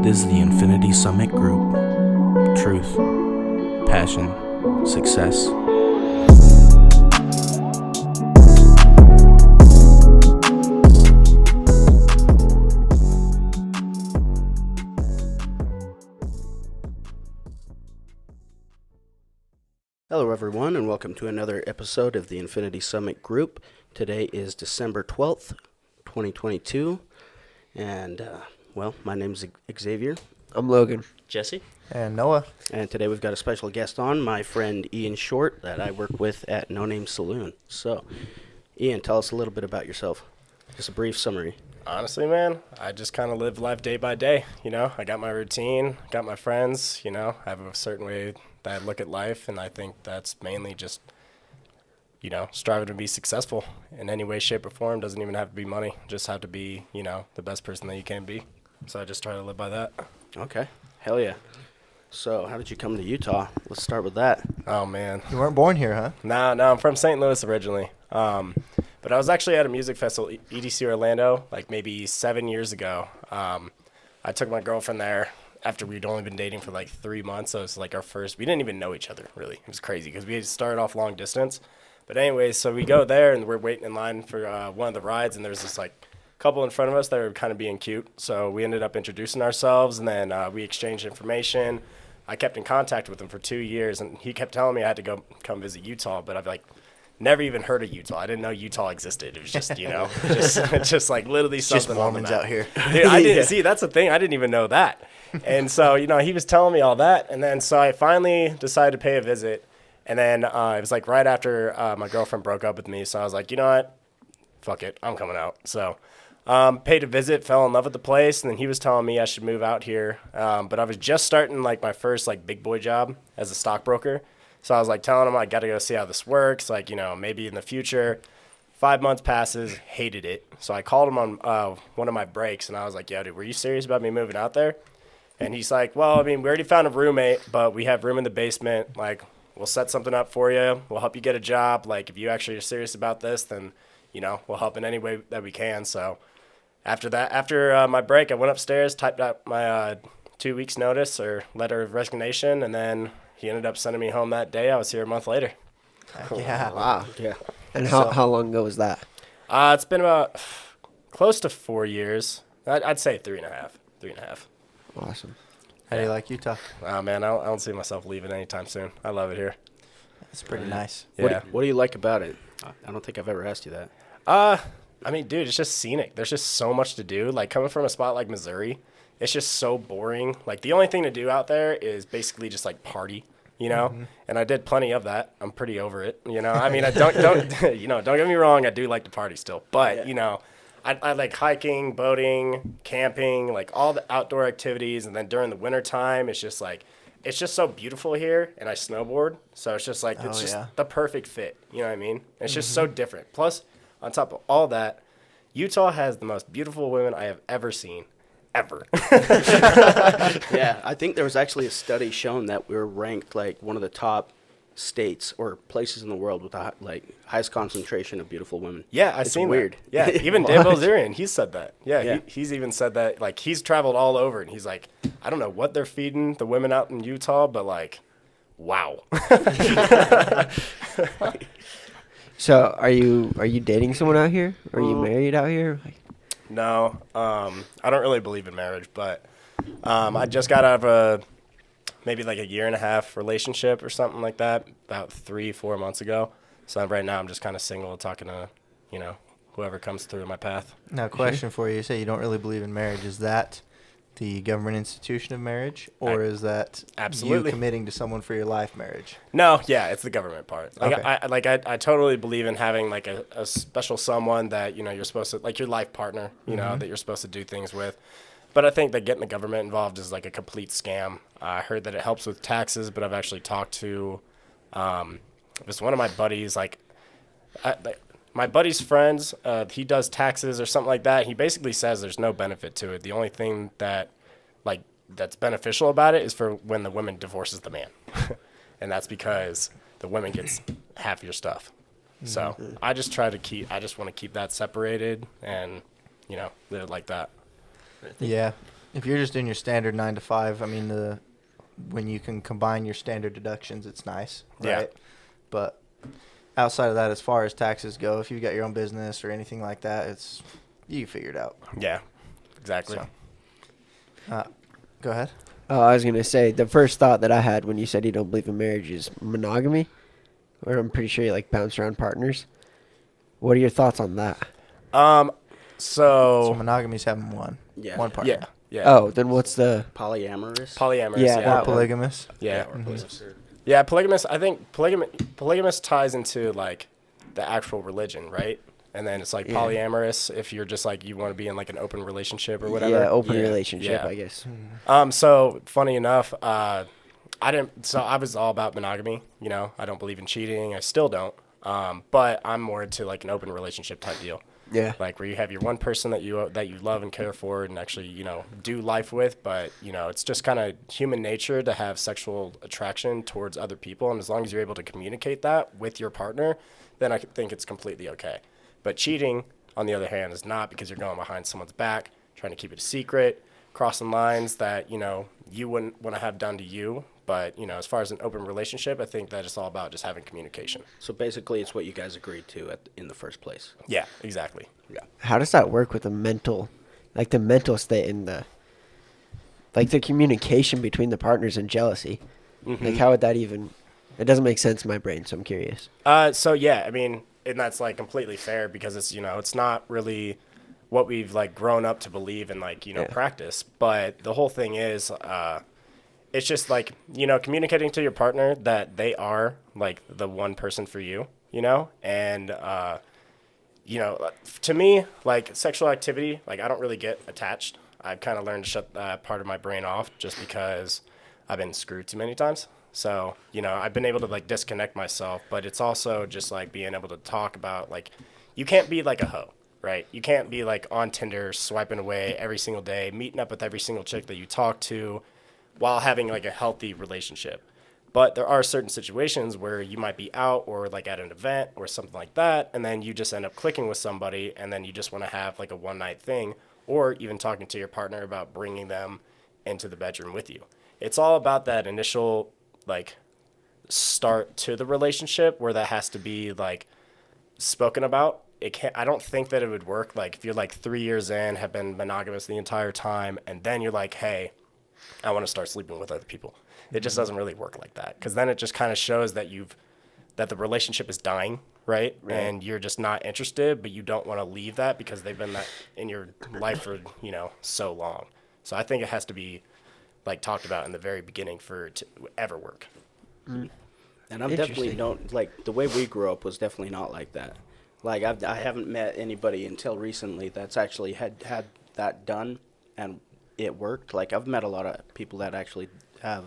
This is the Infinity Summit Group. Truth, passion, success. Hello everyone, and welcome to another episode of the Infinity Summit Group. Today is December 12th, 2022, and my name's Xavier. I'm Logan. Jesse. And Noah. And today we've got a special guest on, my friend Ian Short, that I work with at No Name Saloon. So, Ian, tell us a little bit about yourself. Just a brief summary. Honestly, man, I just kind of live life day by day, I got my routine, got my friends, I have a certain way that I look at life, and I think that's mainly just, striving to be successful in any way, shape, or form. Doesn't even have to be money, just have to be, the best person that you can be. So I just try to live by that. Okay. Hell yeah. So, how did you come to Utah? Let's start with that. Oh, man. You weren't born here, huh? No, I'm from St. Louis originally. But I was actually at a music festival, EDC Orlando, like maybe 7 years ago. I took my girlfriend there after we'd only been dating for like 3 months. So it was like our first, we didn't even know each other, really. It was crazy because we had started off long distance. But anyways, so we go there and we're waiting in line for one of the rides, and there's this like couple in front of us that were kind of being cute. So we ended up introducing ourselves, and then we exchanged information. I kept in contact with him for 2 years, and he kept telling me I had to come visit Utah, but I've never even heard of Utah. I didn't know Utah existed. It was just, just like literally something. Just Mormons out here. Dude, I didn't see. That's the thing. I didn't even know that. And so, he was telling me all that, and then so I finally decided to pay a visit, and then it was like right after my girlfriend broke up with me. So I was like, you know what? Fuck it. I'm coming out. So paid a visit, fell in love with the place, and then he was telling me I should move out here. But I was just starting like my first like big boy job as a stockbroker. So I was like telling him I got to go see how this works, like, maybe in the future. 5 months passes, hated it. So I called him on one of my breaks, and I was like, yo, dude, were you serious about me moving out there? And he's like, well, I mean, we already found a roommate, but we have room in the basement. Like, we'll set something up for you. We'll help you get a job. Like, if you actually are serious about this, then, we'll help in any way that we can. So after that, after my break, I went upstairs, typed out my 2 weeks notice or letter of resignation, and then he ended up sending me home that day. I was here a month later. Yeah. Wow. Yeah. And how long ago was that? It's been about close to 4 years. I'd say 3.5. 3.5. Awesome. How do you like Utah? Oh, man, I don't see myself leaving anytime soon. I love it here. It's pretty nice. Yeah. What do you like about it? I don't think I've ever asked you that. I mean, dude, it's just scenic. There's just so much to do. Like, coming from a spot like Missouri, it's just so boring. Like, the only thing to do out there is basically just, like, party, Mm-hmm. And I did plenty of that. I'm pretty over it, I mean, I don't don't get me wrong, I do like to party still. But, I like hiking, boating, camping, like, all the outdoor activities. And then during the wintertime, it's just, like, it's just so beautiful here, and I snowboard. So it's just, like, it's the perfect fit, you know what I mean? It's just so different. Plus, on top of all that, Utah has the most beautiful women I have ever seen. Ever. Yeah, I think there was actually a study showing that we were ranked like one of the top states or places in the world with the highest concentration of beautiful women. Yeah, I've It's seen weird. That. Yeah, even Dan Bilzerian, he's said that. Yeah. He's even said that. Like, he's traveled all over, and he's like, I don't know what they're feeding the women out in Utah, but like, wow. So are you dating someone out here? Are you married out here? No, I don't really believe in marriage, but I just got out of maybe like a 1.5 year relationship or something like that about 3-4 months ago. So right now I'm just kind of single, talking to, whoever comes through my path. Now, question for you. You say you don't really believe in marriage. Is that the government institution of marriage, or is that absolutely you committing to someone for your life marriage? No, yeah, it's the government part. Like, okay. I totally believe in having like a special someone that, you're supposed to, like your life partner, that you're supposed to do things with. But I think that getting the government involved is like a complete scam. I heard that it helps with taxes, but I've actually talked to just one of my buddies, my buddy's friends, he does taxes or something like that. He basically says there's no benefit to it. The only thing that's beneficial about it is for when the woman divorces the man. And that's because the woman gets half your stuff. So I just want to keep that separated and, live it like that. Yeah. If you're just doing your standard 9 to 5, I mean, when you can combine your standard deductions, it's nice, Yeah. right? But outside of that, as far as taxes go, if you've got your own business or anything like that, you can figure it out. Yeah, exactly. So, go ahead. Oh, I was gonna say the first thought that I had when you said you don't believe in marriage is monogamy, or I'm pretty sure you like bounce around partners. What are your thoughts on that? So So monogamy's having one partner. yeah, yeah. Oh, then what's the? Polyamorous. Polyamorous. Yeah, Yeah, that Or one. polygamous. yeah. Or polyamorous. Yeah, polygamous. I think polygamous ties into like the actual religion, right? And then it's like Yeah. polyamorous if you're just like you want to be in like an open relationship or whatever. Yeah, open Yeah. relationship, Yeah. I guess. So funny enough, I was all about monogamy. You know, I don't believe in cheating. I still don't. But I'm more into like an open relationship type deal. Yeah. Like where you have your one person that you love and care for and actually, do life with, but, it's just kind of human nature to have sexual attraction towards other people. And as long as you're able to communicate that with your partner, then I think it's completely okay. But cheating, on the other hand, is not, because you're going behind someone's back, trying to keep it a secret, crossing lines that, you wouldn't want to have done to you. But, as far as an open relationship, I think that it's all about just having communication. So basically, it's what you guys agreed to in the first place. Yeah, exactly. Yeah. How does that work with the mental state and the communication between the partners and jealousy? Like, how would that even? It doesn't make sense in my brain, so I'm curious. So yeah, I mean, and that's like completely fair because it's, it's not really what we've like grown up to believe and like, Yeah. practice. But the whole thing is, it's just like, communicating to your partner that they are like the one person for you, and, to me, like sexual activity, like I don't really get attached. I've kind of learned to shut that part of my brain off just because I've been screwed too many times. So, I've been able to like disconnect myself, but it's also just like being able to talk about like, you can't be like a hoe, right? You can't be like on Tinder swiping away every single day, meeting up with every single chick that you talk to while having like a healthy relationship. But there are certain situations where you might be out or like at an event or something like that, and then you just end up clicking with somebody, and then you just want to have like a one night thing, or even talking to your partner about bringing them into the bedroom with you. It's all about that initial like start to the relationship where that has to be like spoken about. I don't think that it would work like if you're like 3 years in, have been monogamous the entire time, and then you're like, hey, I want to start sleeping with other people. It just doesn't really work like that, because then it just kind of shows that that the relationship is dying, right? And you're just not interested, but you don't want to leave that because they've been that in your life for so long. So I think it has to be like talked about in the very beginning for it to ever work. And I'm definitely Interesting. don't like the way we grew up was definitely not like that. Like I haven't met anybody until recently that's actually had that done and it worked. Like I've met a lot of people that actually have,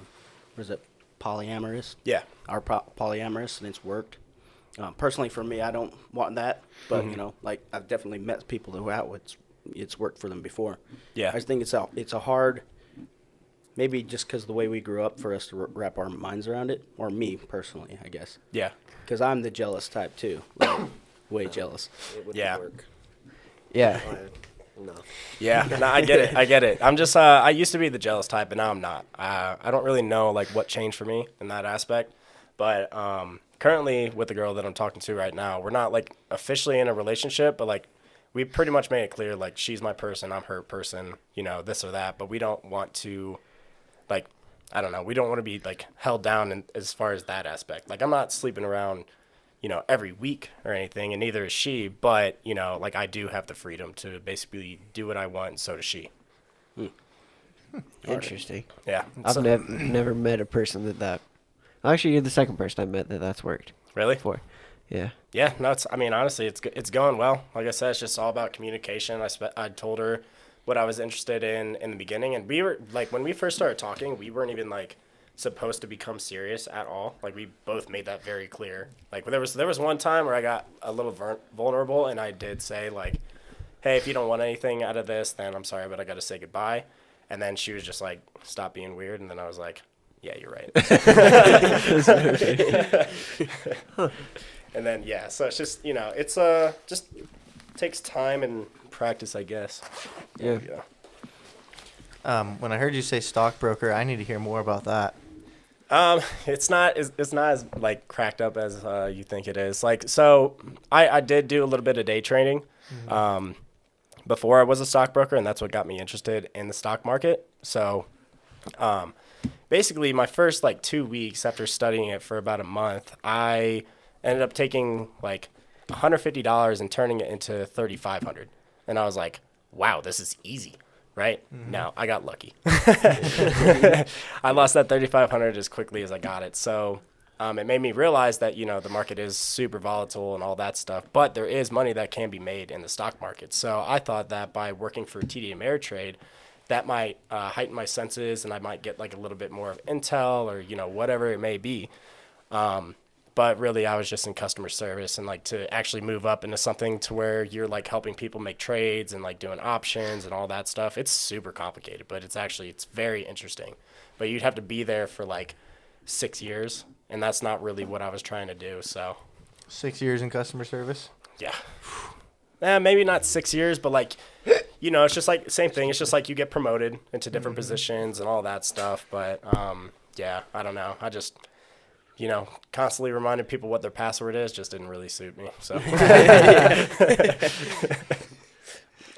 what is it, polyamorous? Yeah. Are polyamorous and it's worked. Personally, for me, I don't want that, but like I've definitely met people who it's worked for them before. Yeah. I just think it's a hard. Maybe just because the way we grew up, for us to wrap our minds around it, or me personally, I guess. Yeah. Because I'm the jealous type too, like, way jealous. It wouldn't Yeah. work. Yeah. No. Yeah, no, I get it. I get it. I'm just, I used to be the jealous type, but now I'm not. I don't really know like what changed for me in that aspect. But currently with the girl that I'm talking to right now, we're not like officially in a relationship, but like we pretty much made it clear like she's my person, I'm her person, this or that. But we don't want to, like, I don't know, we don't want to be like held down as far as that aspect. Like I'm not sleeping around, every week or anything, and neither is she. But like I do have the freedom to basically do what I want, and so does she. Interesting. Yeah. I've So- never met a person that. Actually, you're the second person I met that's worked Really? for. Yeah. Yeah, no, I mean, honestly, it's going well. Like I said, it's just all about communication. I told her what I was interested in the beginning, and we were like, when we first started talking, we weren't even like supposed to become serious at all. Like we both made that very clear. Like there was one time where I got a little vulnerable, and I did say like, hey, if you don't want anything out of this, then I'm sorry, but I got to say goodbye. And then she was just like, stop being weird. And then I was like, yeah, you're right. And then, yeah, so it's just, it's just takes time and practice, I guess. Yeah. When I heard you say stockbroker, I need to hear more about that. It's not as like cracked up as you think it is. Like, so I did do a little bit of day trading before I was a stockbroker, and that's what got me interested in the stock market. So basically, my first like 2 weeks after studying it for about a month, I ended up taking like $150 and turning it into $3,500, and I was like, wow, this is easy. Right? No, I got lucky. I lost that 3,500 as quickly as I got it. So it made me realize that, the market is super volatile and all that stuff, but there is money that can be made in the stock market. So I thought that by working for TD Ameritrade, that might heighten my senses and I might get like a little bit more of intel or, whatever it may be. But really, I was just in customer service, and like to actually move up into something to where you're like helping people make trades and like doing options and all that stuff. It's super complicated, but it's very interesting. But you'd have to be there for like 6 years, and that's not really what I was trying to do. So 6 years in customer service? yeah, maybe not 6 years, but like, it's just like same thing. It's just like you get promoted into different positions and all that stuff. But yeah, I don't know. I just constantly reminding people what their password is just didn't really suit me. So,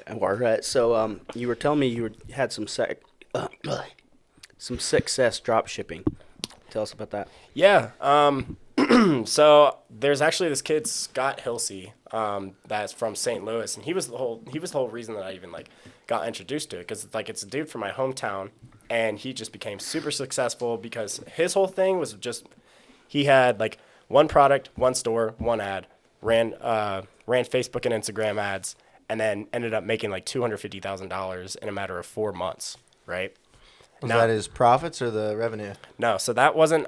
All right. So, you were telling me you had some success drop shipping. Tell us about that. yeah. So there's actually this kid, Scott Hilsey, that's from St. Louis, and he was the whole reason that I even like got introduced to it, because it's a dude from my hometown, and he just became super successful because his whole thing was just. He had like one product, one store, one ad, ran Facebook and Instagram ads, and then ended up making like $250,000 in a matter of 4 months, right? Was that his profits or the revenue? No, so that wasn't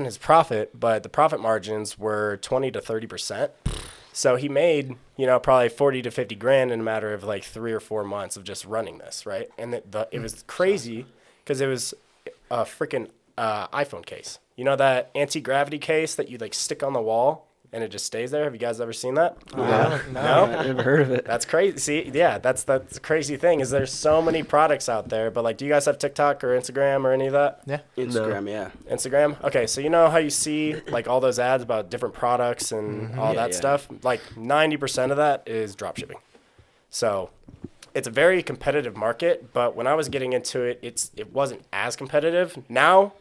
his profit, but the profit margins were 20 to 30%. So he made, probably 40 to 50 grand in a matter of like 3 or 4 months of just running this, right? And it was crazy because it was a freaking iPhone case. You know that anti-gravity case that you like stick on the wall and it just stays there? Have you guys ever seen that? No? I never heard of it. That's crazy. See, yeah, that's the crazy thing is there's so many products out there, but like, do you guys have TikTok or Instagram or any of that? Yeah. Instagram, yeah. Instagram? Okay, so you know how you see like all those ads about different products and all that stuff? Like 90% of that is drop shipping. So it's a very competitive market, but when I was getting into it, it wasn't as competitive. Now,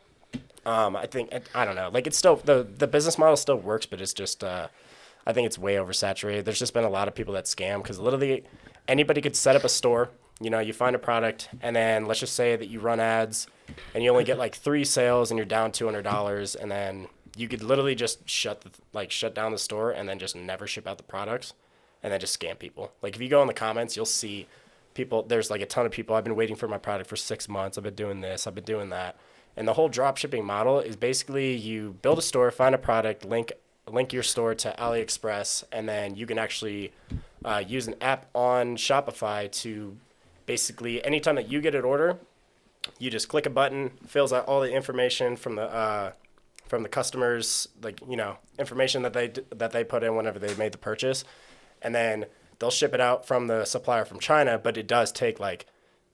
I think, I don't know, like it's still, the business model still works, but it's just, I think it's way oversaturated. There's just been a lot of people that scam because literally anybody could set up a store, you find a product, and then let's just say that you run ads and you only get like 3 sales and you're down $200, and then you could literally just shut down the store and then just never ship out the products and then just scam people. Like if you go in the comments, you'll see people, there's like a ton of people, I've been waiting for my product for 6 months. I've been doing this, I've been doing that. And the whole drop shipping model is basically you build a store, find a product, link your store to AliExpress, and then you can actually use an app on Shopify to basically anytime that you get an order, you just click a button, fills out all the information from the customers, like information that they put in whenever they made the purchase, and then they'll ship it out from the supplier from China. But it does take like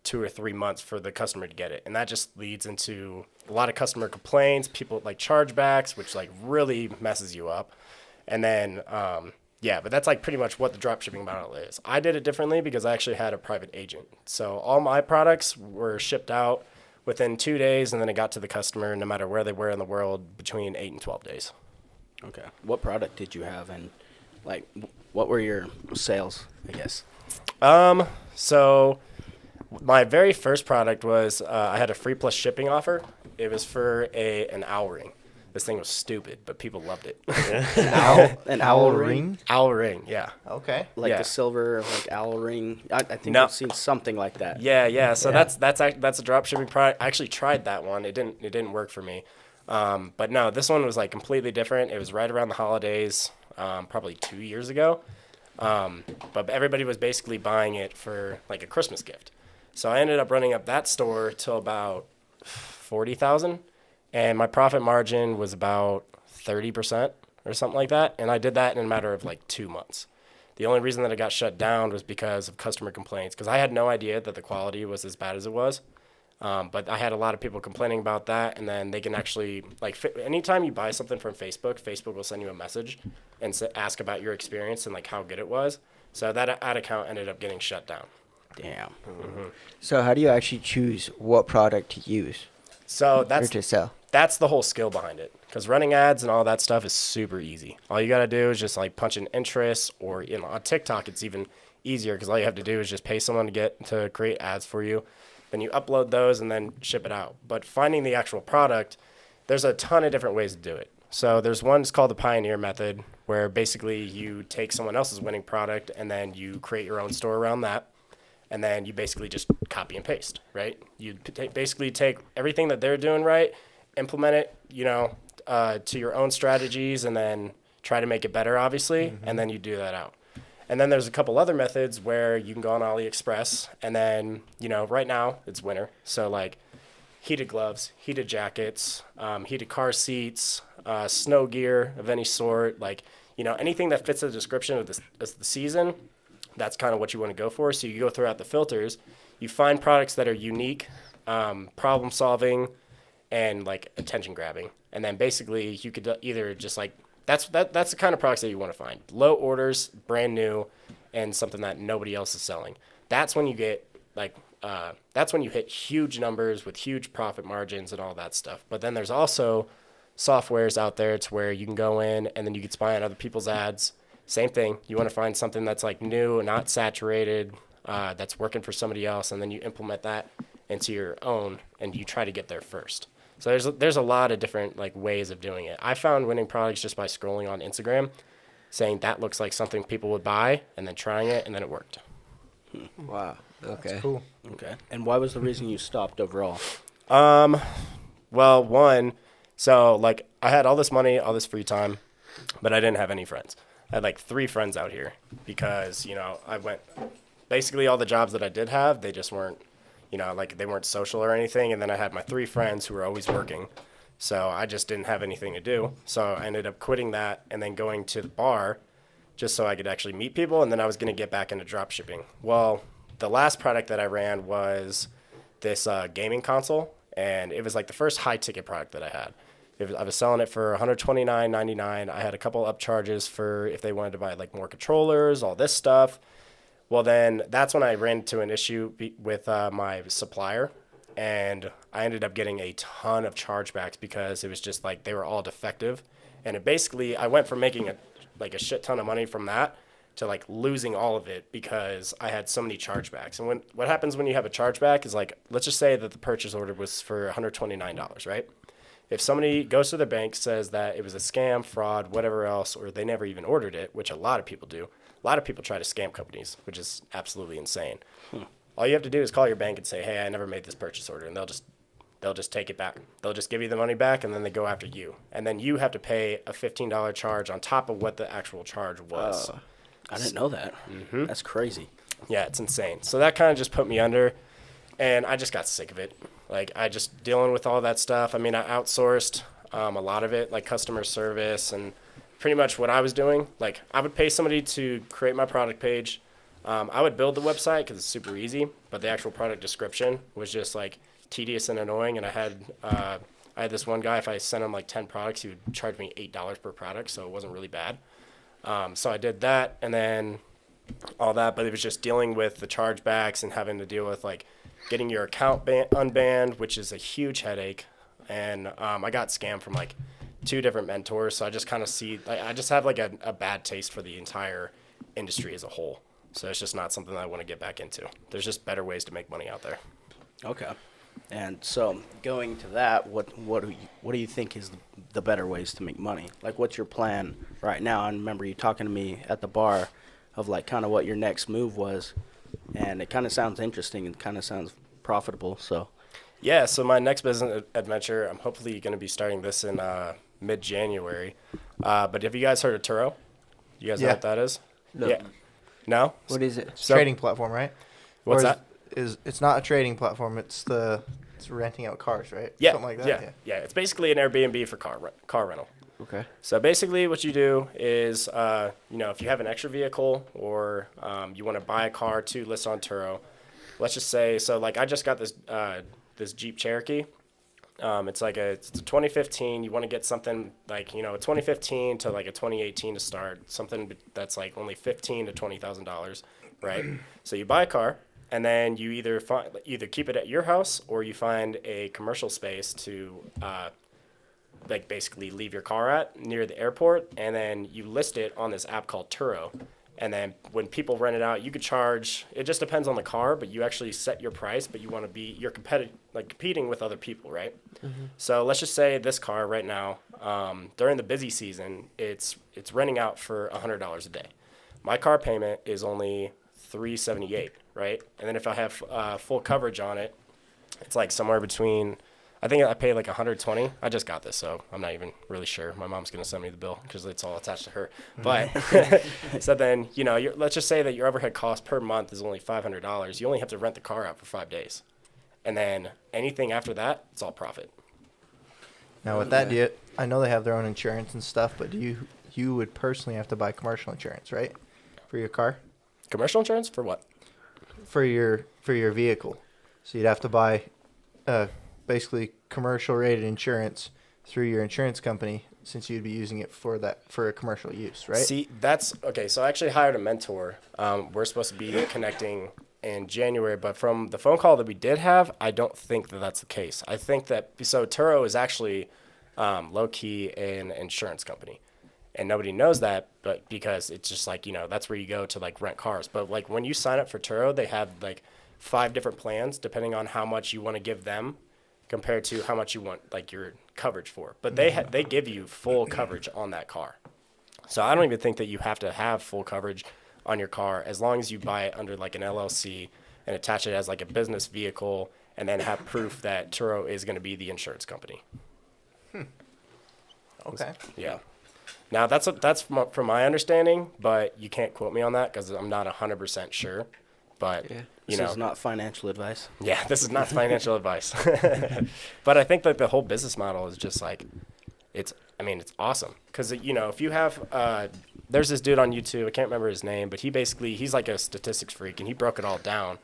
2 or 3 months for the customer to get it. And that just leads into a lot of customer complaints, people like chargebacks, which like really messes you up. And then, but that's like pretty much what the drop shipping model is. I did it differently because I actually had a private agent. So all my products were shipped out within 2 days, and then it got to the customer no matter where they were in the world between 8 and 12 days. Okay. What product did you have, and like what were your sales, I guess? So my very first product was I had a free plus shipping offer. It was for an owl ring. This thing was stupid, but people loved it. An owl ring? Owl ring, yeah. Okay. Like Yeah. the silver, like owl ring. I think No. I've seen something like that. Yeah. So that's a drop shipping product. I actually tried that one. It didn't work for me. But no, this one was like completely different. It was right around the holidays, probably 2 years ago. But everybody was basically buying it for like a Christmas gift. So I ended up running up that store till about 40,000, and my profit margin was about 30% or something like that. And I did that in a matter of like 2 months. The only reason that it got shut down was because of customer complaints, because I had no idea that the quality was as bad as it was. But I had a lot of people complaining about that, and then they can actually, like, anytime you buy something from Facebook, Facebook will send you a message and ask about your experience and, like, how good it was. So that ad account ended up getting shut down. Damn. So how do you actually choose what product to use So or that's to sell? that's the whole skill behind it, because running ads and all that stuff is super easy. All you got to do is just, like, punch in interests, or, you know, on TikTok it's even easier, because all you have to do is just pay someone to create ads for you. Then you upload those and then ship it out. But finding the actual product, there's a ton of different ways to do it. So there's one that's called the Pioneer method, where basically you take someone else's winning product and then you create your own store around that. And then you basically just copy and paste, right? You basically take everything that they're doing right, implement it, you know, to your own strategies, and then try to make it better, obviously, and then you do that out. And then there's a couple other methods where you can go on AliExpress, and then, you know, right now it's winter. So, like, heated gloves, heated jackets, heated car seats, snow gear of any sort, like, you know, anything that fits the description of the season, that's kind of what you want to go for. So you go throughout the filters, you find products that are unique, problem solving, and, like, attention grabbing. And then basically you could either just, like, that's the kind of products that you want to find. Low orders, brand new, and something that nobody else is selling. That's when you get, like, that's when you hit huge numbers with huge profit margins and all that stuff. But then there's also softwares out there to where you can go in and then you can spy on other people's ads. Same thing. You want to find something that's, like, new, not saturated, that's working for somebody else, and then you implement that into your own, and you try to get there first. So there's a lot of different, like, ways of doing it. I found winning products just by scrolling on Instagram, saying that looks like something people would buy, and then trying it, and then it worked. Wow. Okay. Cool. Okay. And why was the reason you stopped overall? Well, one, so, like, I had all this money, all this free time, but I didn't have any friends. I had, like, 3 friends out here because, you know, basically all the jobs that I did have, they just weren't, you know, like, they weren't social or anything. And then I had my 3 friends who were always working. So I just didn't have anything to do. So I ended up quitting that and then going to the bar just so I could actually meet people. And then I was going to get back into drop shipping. Well, the last product that I ran was this gaming console. And it was, like, the first high ticket product that I had. I was selling it for $129.99. I had a couple upcharges for if they wanted to buy, like, more controllers, all this stuff. Well, then that's when I ran into an issue with my supplier, and I ended up getting a ton of chargebacks because it was just, like, they were all defective. And it basically, I went from making a shit ton of money from that to, like, losing all of it because I had so many chargebacks. And what happens when you have a chargeback is, like, let's just say that the purchase order was for $129, right? If somebody goes to their bank, says that it was a scam, fraud, whatever else, or they never even ordered it, which a lot of people do. A lot of people try to scam companies, which is absolutely insane. All you have to do is call your bank and say, hey, I never made this purchase order, and they'll just take it back. They'll just give you the money back, and then they go after you. And then you have to pay a $15 charge on top of what the actual charge was. I didn't know that. That's crazy. Yeah, it's insane. So that kind of just put me under, and I just got sick of it. Like, I just dealing with all that stuff. I mean, I outsourced a lot of it, like customer service, and pretty much what I was doing. Like, I would pay somebody to create my product page. I would build the website because it's super easy, but the actual product description was just, like, tedious and annoying. And I had this one guy, if I sent him, like, 10 products, he would charge me $8 per product, so it wasn't really bad. So I did that, and then all that, but it was just dealing with the chargebacks and having to deal with, like, getting your account unbanned, which is a huge headache. And I got scammed from, like, 2 different mentors, so I just kind of I just have, like, a bad taste for the entire industry as a whole. So it's just not something that I want to get back into. There's just better ways to make money out there. Okay. And so going to that, what do you think is the better ways to make money? Like, what's your plan right now? I remember you talking to me at the bar of, like, kind of what your next move was, and it kind of sounds interesting and kind of sounds profitable. So yeah, so my next business adventure, I'm hopefully going to be starting this in mid-January. But have you guys heard of Turo? You guys know what that is? No. Yeah. No? What is it? It's a trading platform, right? What's Or that? It's not a trading platform. It's renting out cars, right? Yeah. Something like that. Yeah. It's basically an Airbnb for car rental. Okay. So basically what you do is, if you have an extra vehicle or you want to buy a car to list on Turo, let's just say, so, like, I just got this this Jeep Cherokee. It's a 2015. You want to get something like, a 2015 to like a 2018 to start, something that's like only $15,000 to $20,000, right? So you buy a car, and then you either keep it at your house, or you find a commercial space to like basically leave your car at near the airport, and then you list it on this app called Turo. And then when people rent it out, you could charge. It just depends on the car, but you actually set your price. But you're competing with other people, right? Mm-hmm. So let's just say this car right now, during the busy season, it's renting out for $100 a day. My car payment is only $378, right? And then if I have full coverage on it, it's like somewhere between. I think I paid like $120. I just got this, so I'm not even really sure. My mom's gonna send me the bill because it's all attached to her. But so then, let's just say that your overhead cost per month is only $500. You only have to rent the car out for 5 days, and then anything after that, it's all profit. Now with that, I know they have their own insurance and stuff, but you would personally have to buy commercial insurance, right, for your car? Commercial insurance for what? For your vehicle. So you'd have to buy basically commercial rated insurance through your insurance company, since you'd be using it for a commercial use, right? See, that's okay. So I actually hired a mentor. We're supposed to be connecting in January, but from the phone call that we did have, I don't think that that's the case. I think that Turo is actually low key an insurance company, and nobody knows that, but because it's just like, that's where you go to like rent cars. But like when you sign up for Turo, they have like 5 different plans depending on how much you want to give them, compared to how much you want like your coverage for. But they give you full coverage on that car. So I don't even think that you have to have full coverage on your car, as long as you buy it under like an LLC and attach it as like a business vehicle, and then have proof that Turo is going to be the insurance company. Okay. Yeah. Now that's from my understanding, but you can't quote me on that because I'm not 100% sure. But This is not financial advice. Yeah, this is not financial advice. But I think that the whole business model is just like, it's awesome. Because, if you have, there's this dude on YouTube, I can't remember his name, but he's like a statistics freak, and he broke it all down.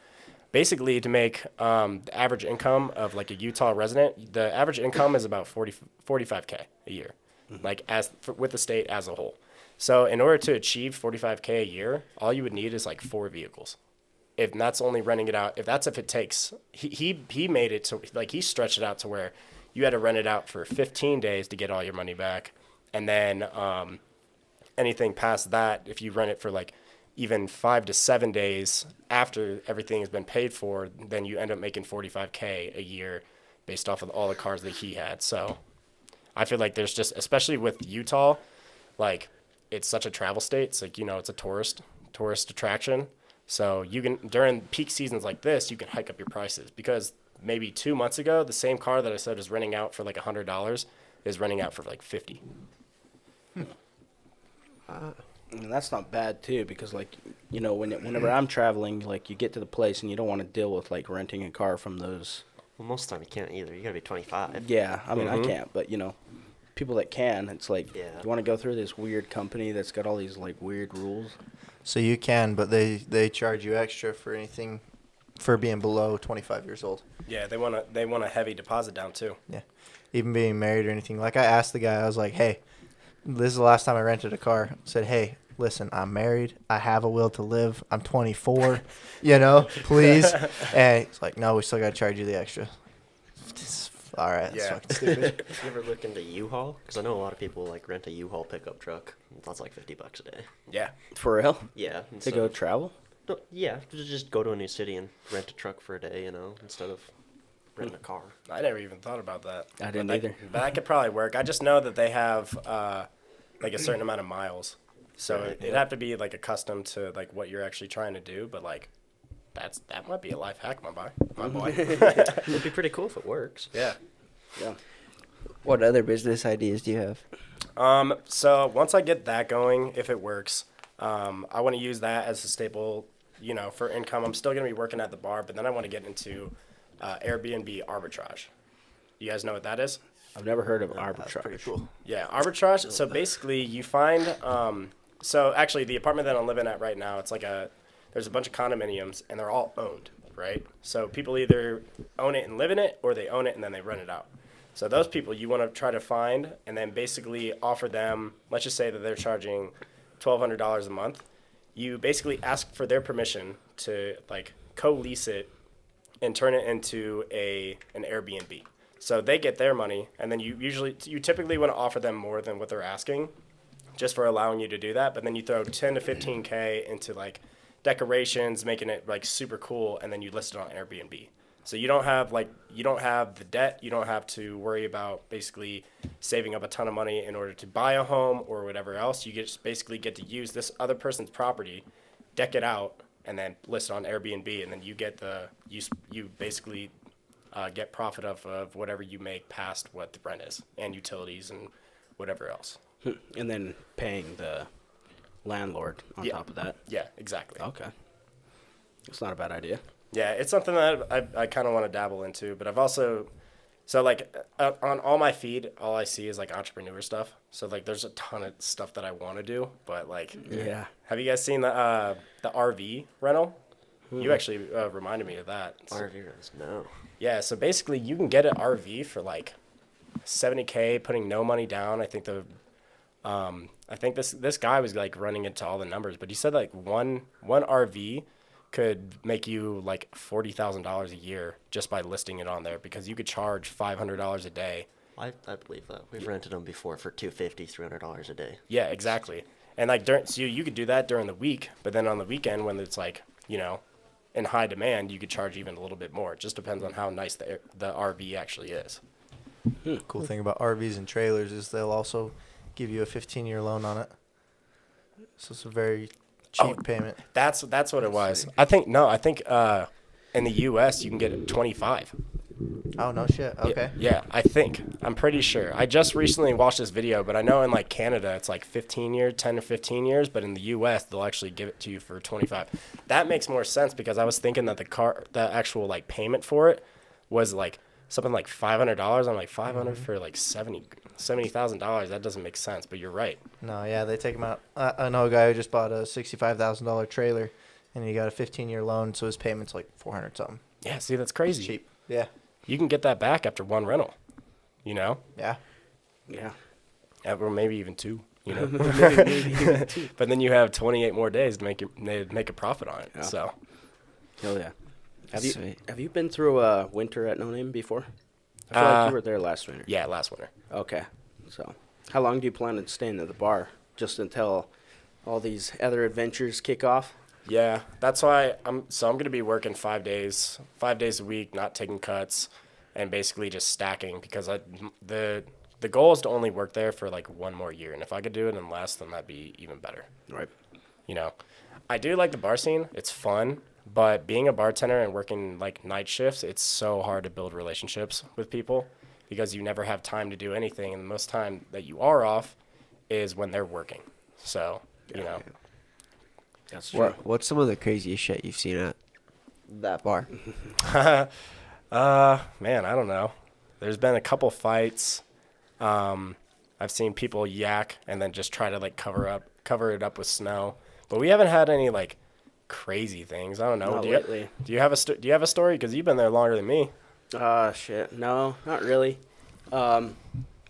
Basically, to make the average income of like a Utah resident, the average income is about 45K a year, like with the state as a whole. So in order to achieve 45K a year, all you would need is like 4 vehicles. If that's only renting it out, if it takes, he made it to, like, he stretched it out to where you had to rent it out for 15 days to get all your money back. And then anything past that, if you rent it for like even 5 to 7 days after everything has been paid for, then you end up making 45K a year based off of all the cars that he had. So I feel like there's just, especially with Utah, like, it's such a travel state. It's like, it's a tourist attraction. So you can, during peak seasons like this, you can hike up your prices, because maybe 2 months ago, the same car that I said is renting out for like $100 is renting out for like $50. And that's not bad too, because like, whenever I'm traveling, like you get to the place and you don't want to deal with like renting a car from those. Well, most of the time you can't either. You gotta be 25. Yeah, I mean, I can't, but people that can, it's like, Yeah. you want to go through this weird company that's got all these like weird rules. So you can, but they charge you extra for anything for being below 25 years old. Yeah, they want a heavy deposit down too. Yeah. Even being married or anything. Like, I asked the guy, I was like, hey, this is the last time I rented a car. I said, hey, listen, I'm married. I have a will to live. I'm 24, please. And he's like, no, we still got to charge you the extra. All right. That's Yeah. fucking stupid. You ever look into U-Haul? Because I know a lot of people like rent a U-Haul pickup truck. That's like $50 a day. Yeah. For real? Yeah. To instead go of- travel? No, yeah, just go to a new city and rent a truck for a day, instead of renting a car. I never even thought about that. I didn't But either. But that could probably work. I just know that they have like a certain amount of miles. So Right. it'd have to be like accustomed to like what you're actually trying to do. But like, that might be a life hack, my boy. It'd be pretty cool if it works. Yeah. Yeah. What other business ideas do you have? So once I get that going, if it works, I want to use that as a staple, for income. I'm still going to be working at the bar, but then I want to get into Airbnb arbitrage. You guys know what that is? I've never heard of That's arbitrage. pretty cool. Yeah, arbitrage. So basically, you find. So actually, the apartment that I'm living at right now, it's like there's a bunch of condominiums, and they're all owned. right? So people either own it and live in it, or they own it and then they rent it out. So those people you want to try to find and then basically offer them, let's just say that they're charging $1,200 a month. You basically ask for their permission to like co-lease it and turn it into an Airbnb. So they get their money, and then you typically want to offer them more than what they're asking, just for allowing you to do that. But then you throw 10 to 15K into like decorations, making it like super cool, and then you list it on Airbnb. So you don't have the debt. You don't have to worry about basically saving up a ton of money in order to buy a home or whatever else. You just basically get to use this other person's property, deck it out, and then list it on Airbnb, and then you get you basically get profit of whatever you make past what the rent is and utilities and whatever else. And then paying the landlord on top of that. Yeah, exactly. Okay. It's not a bad idea. Yeah, it's something that I kind of want to dabble into, but I've also, so like on all my feed, all I see is like entrepreneur stuff. So like there's a ton of stuff that I want to do, but like, Yeah. have you guys seen the RV rental? You actually reminded me of that. RV rentals, no. Yeah, so basically you can get an RV for like $70K, putting no money down. I think this guy was like running into all the numbers, but he said like one RV could make you like $40,000 a year just by listing it on there, because you could charge $500 a day. I believe that. We've rented them before for $250, $300 a day. Yeah, exactly. And like so you could do that during the week, but then on the weekend when it's like, you know, in high demand, you could charge even a little bit more. It just depends on how nice the RV actually is. Cool thing about RVs and trailers is they'll also give you a 15-year loan on it. So it's a very cheap payment. That's what it was. I think in the U.S. you can get it 25. Oh, no shit. Okay. Yeah, I'm pretty sure. I just recently watched this video, but I know in like Canada it's like 10 to 15 years, but in the U.S. they'll actually give it to you for 25. That makes more sense, because I was thinking that the actual like payment for it was like something like $500. I'm like, 500 for like $70,000. That doesn't make sense, but you're right. No, yeah, they take them out. I know a guy who just bought a $65,000 trailer, and he got a 15-year loan, so his payment's like 400 something. Yeah, see, that's crazy. Cheap. Yeah. You can get that back after one rental, you know? Yeah. Yeah. Or maybe even two, you know? Maybe even two. But then you have 28 more days to make a profit on it. Yeah. So Hell yeah. Sweet. Have you been through a winter at No Name before? I feel like you were there last winter. yeah, last winter. Okay. So, how long do you plan on staying at the bar? Just until all these other adventures kick off? Yeah, that's why I'm going to be working 5 days a week, not taking cuts, and basically just stacking, because the goal is to only work there for like one more year, and if I could do it in less, then that'd be even better. Right. You know, I do like the bar scene. It's fun, but being a bartender and working like night shifts, it's so hard to build relationships with people, because you never have time to do anything, and the most time that you are off is when they're working. So, you know. That's true. What's some of the craziest shit you've seen at that bar? Man, I don't know. There's been a couple fights. I've seen people yak and then just try to like cover it up with snow. But we haven't had any like crazy things. I don't know. Not lately. Do you have a story? Because you've been there longer than me. Shit. No, not really.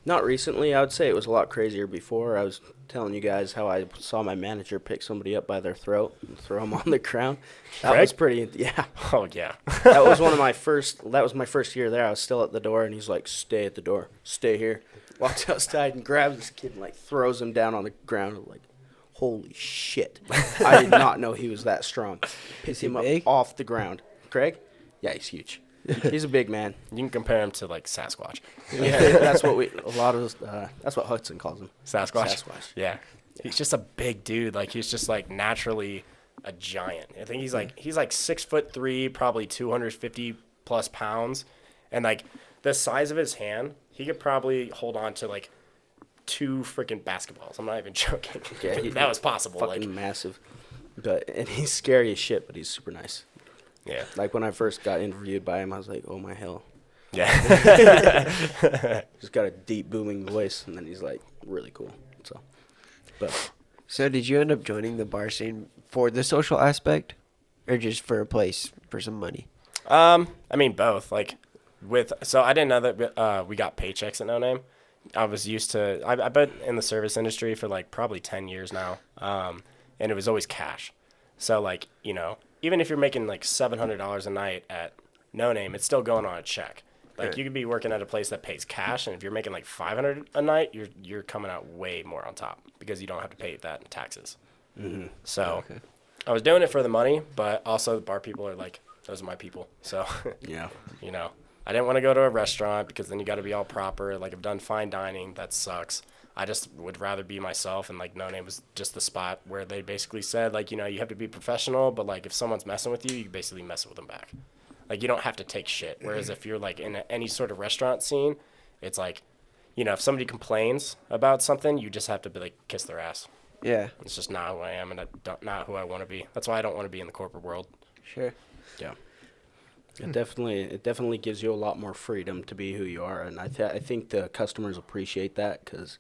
Not recently. I would say it was a lot crazier before. I was telling you guys how I saw my manager pick somebody up by their throat and throw them on the ground. That Greg? was pretty, yeah. Oh yeah. That was my first year there. I was still at the door, and he's like, stay at the door. Stay here. Walks outside and grabs this kid and like throws him down on the ground. I'm like, holy shit. I did not know he was that strong. Picked him up big? off the ground. Craig? Yeah, he's huge. He's a big man. You can compare him to like Sasquatch. Yeah, that's what that's what Hudson calls him. Sasquatch. Sasquatch. Yeah. He's just a big dude. Like he's just like naturally a giant. I think he's like 6'3", probably 250 plus pounds, and like the size of his hand, he could probably hold on to like 2 freaking basketballs. I'm not even joking. Yeah, If that was possible. Fucking Like, massive. And he's scary as shit, but he's super nice. yeah, Like when I first got interviewed by him, I was like, oh my hell. yeah. Just got a deep booming voice, and then he's like really cool. So did you end up joining the bar scene for the social aspect, or just for a place for some money? I mean, both. Like, so I didn't know that we got paychecks at No Name. I was used to. I've been in the service industry for like probably 10 years now, and it was always cash. So like, even if you're making like $700 a night at No Name, it's still going on a check. Like Right. you could be working at a place that pays cash, and if you're making like 500 a night, you're coming out way more on top because you don't have to pay that in taxes. Mm-hmm. So Okay. I was doing it for the money, but also the bar people are like, those are my people. So Yeah. I didn't want to go to a restaurant because then you got to be all proper. Like I've done fine dining, that sucks. I just would rather be myself, and like No Name was just the spot where they basically said like, you have to be professional, but like if someone's messing with you, you basically mess with them back. Like you don't have to take shit. Whereas if you're like in any sort of restaurant scene, it's like, if somebody complains about something, you just have to be like kiss their ass. Yeah. It's just not who I am, and not who I want to be. That's why I don't want to be in the corporate world. Sure. Yeah. It definitely gives you a lot more freedom to be who you are, and I think the customers appreciate that because,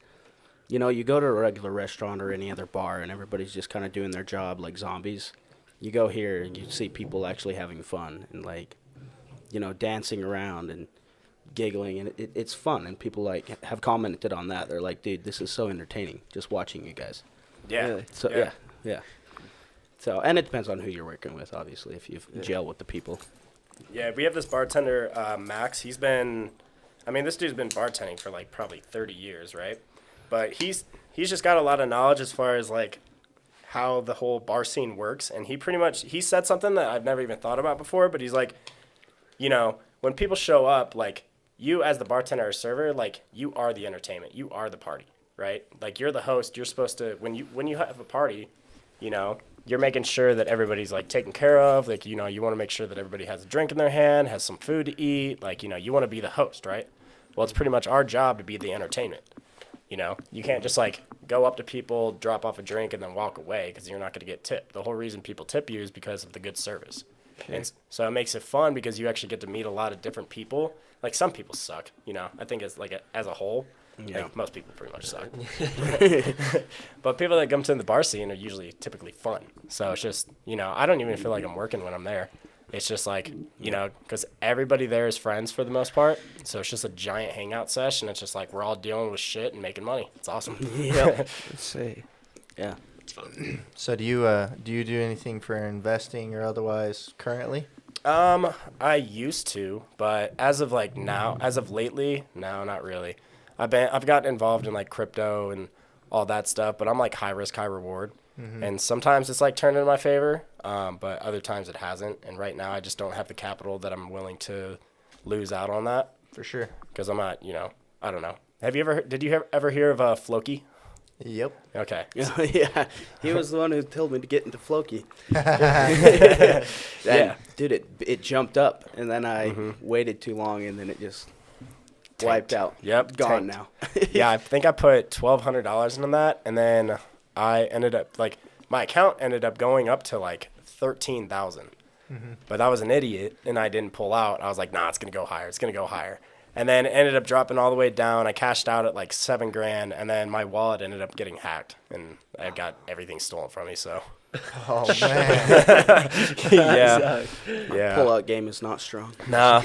you go to a regular restaurant or any other bar and everybody's just kind of doing their job like zombies. You go here and you see people actually having fun and like, dancing around and giggling, and it's fun, and people like have commented on that. They're like, dude, this is so entertaining just watching you guys. Yeah. Really? So yeah. So, and it depends on who you're working with, obviously, if you gel with the people. Yeah, we have this bartender, Max. This dude's been bartending for like probably 30 years, right? But he's just got a lot of knowledge as far as like how the whole bar scene works. And he said something that I've never even thought about before, but he's like, when people show up, like you as the bartender or server, like you are the entertainment. You are the party, right? Like you're the host. You're supposed to, when you have a party, you're making sure that everybody's like taken care of. Like, you want to make sure that everybody has a drink in their hand, has some food to eat. Like, you want to be the host, right? Well, it's pretty much our job to be the entertainment. You can't just like go up to people, drop off a drink, and then walk away because you're not going to get tipped. The whole reason people tip you is because of the good service. Sure. And so it makes it fun because you actually get to meet a lot of different people. Like some people suck, I think it's like as a whole. Yeah. Like most people pretty much suck. But people that come to the bar scene are usually typically fun. So it's just, I don't even feel like I'm working when I'm there. It's just like, because everybody there is friends for the most part. So it's just a giant hangout session. It's just like we're all dealing with shit and making money. It's awesome. Yeah. Let's see. Yeah. So do you do anything for investing or otherwise currently? I used to, but as of lately, no, not really. I've gotten involved in like crypto and all that stuff, but I'm like high risk, high reward. Mm-hmm. And sometimes it's like turned in my favor, but other times it hasn't. And right now I just don't have the capital that I'm willing to lose out on that For sure. because I'm not, I don't know. Did you ever hear of Floki? Yep. Okay. Yeah. He was the one who told me to get into Floki. Yeah. Dude, it jumped up, and then I waited too long, and then it just wiped out. Yep, Gone tanked. now. Yeah, I think I put $1,200 into that, and then I ended up my account ended up going up to like 13,000. But I was an idiot and I didn't pull out. I was like, nah, it's gonna go higher. It's gonna go higher. And then it ended up dropping all the way down. I cashed out at like $7,000, and then my wallet ended up getting hacked, and I got everything stolen from me. So Oh man. yeah, yeah. Pull-out game is not strong. No.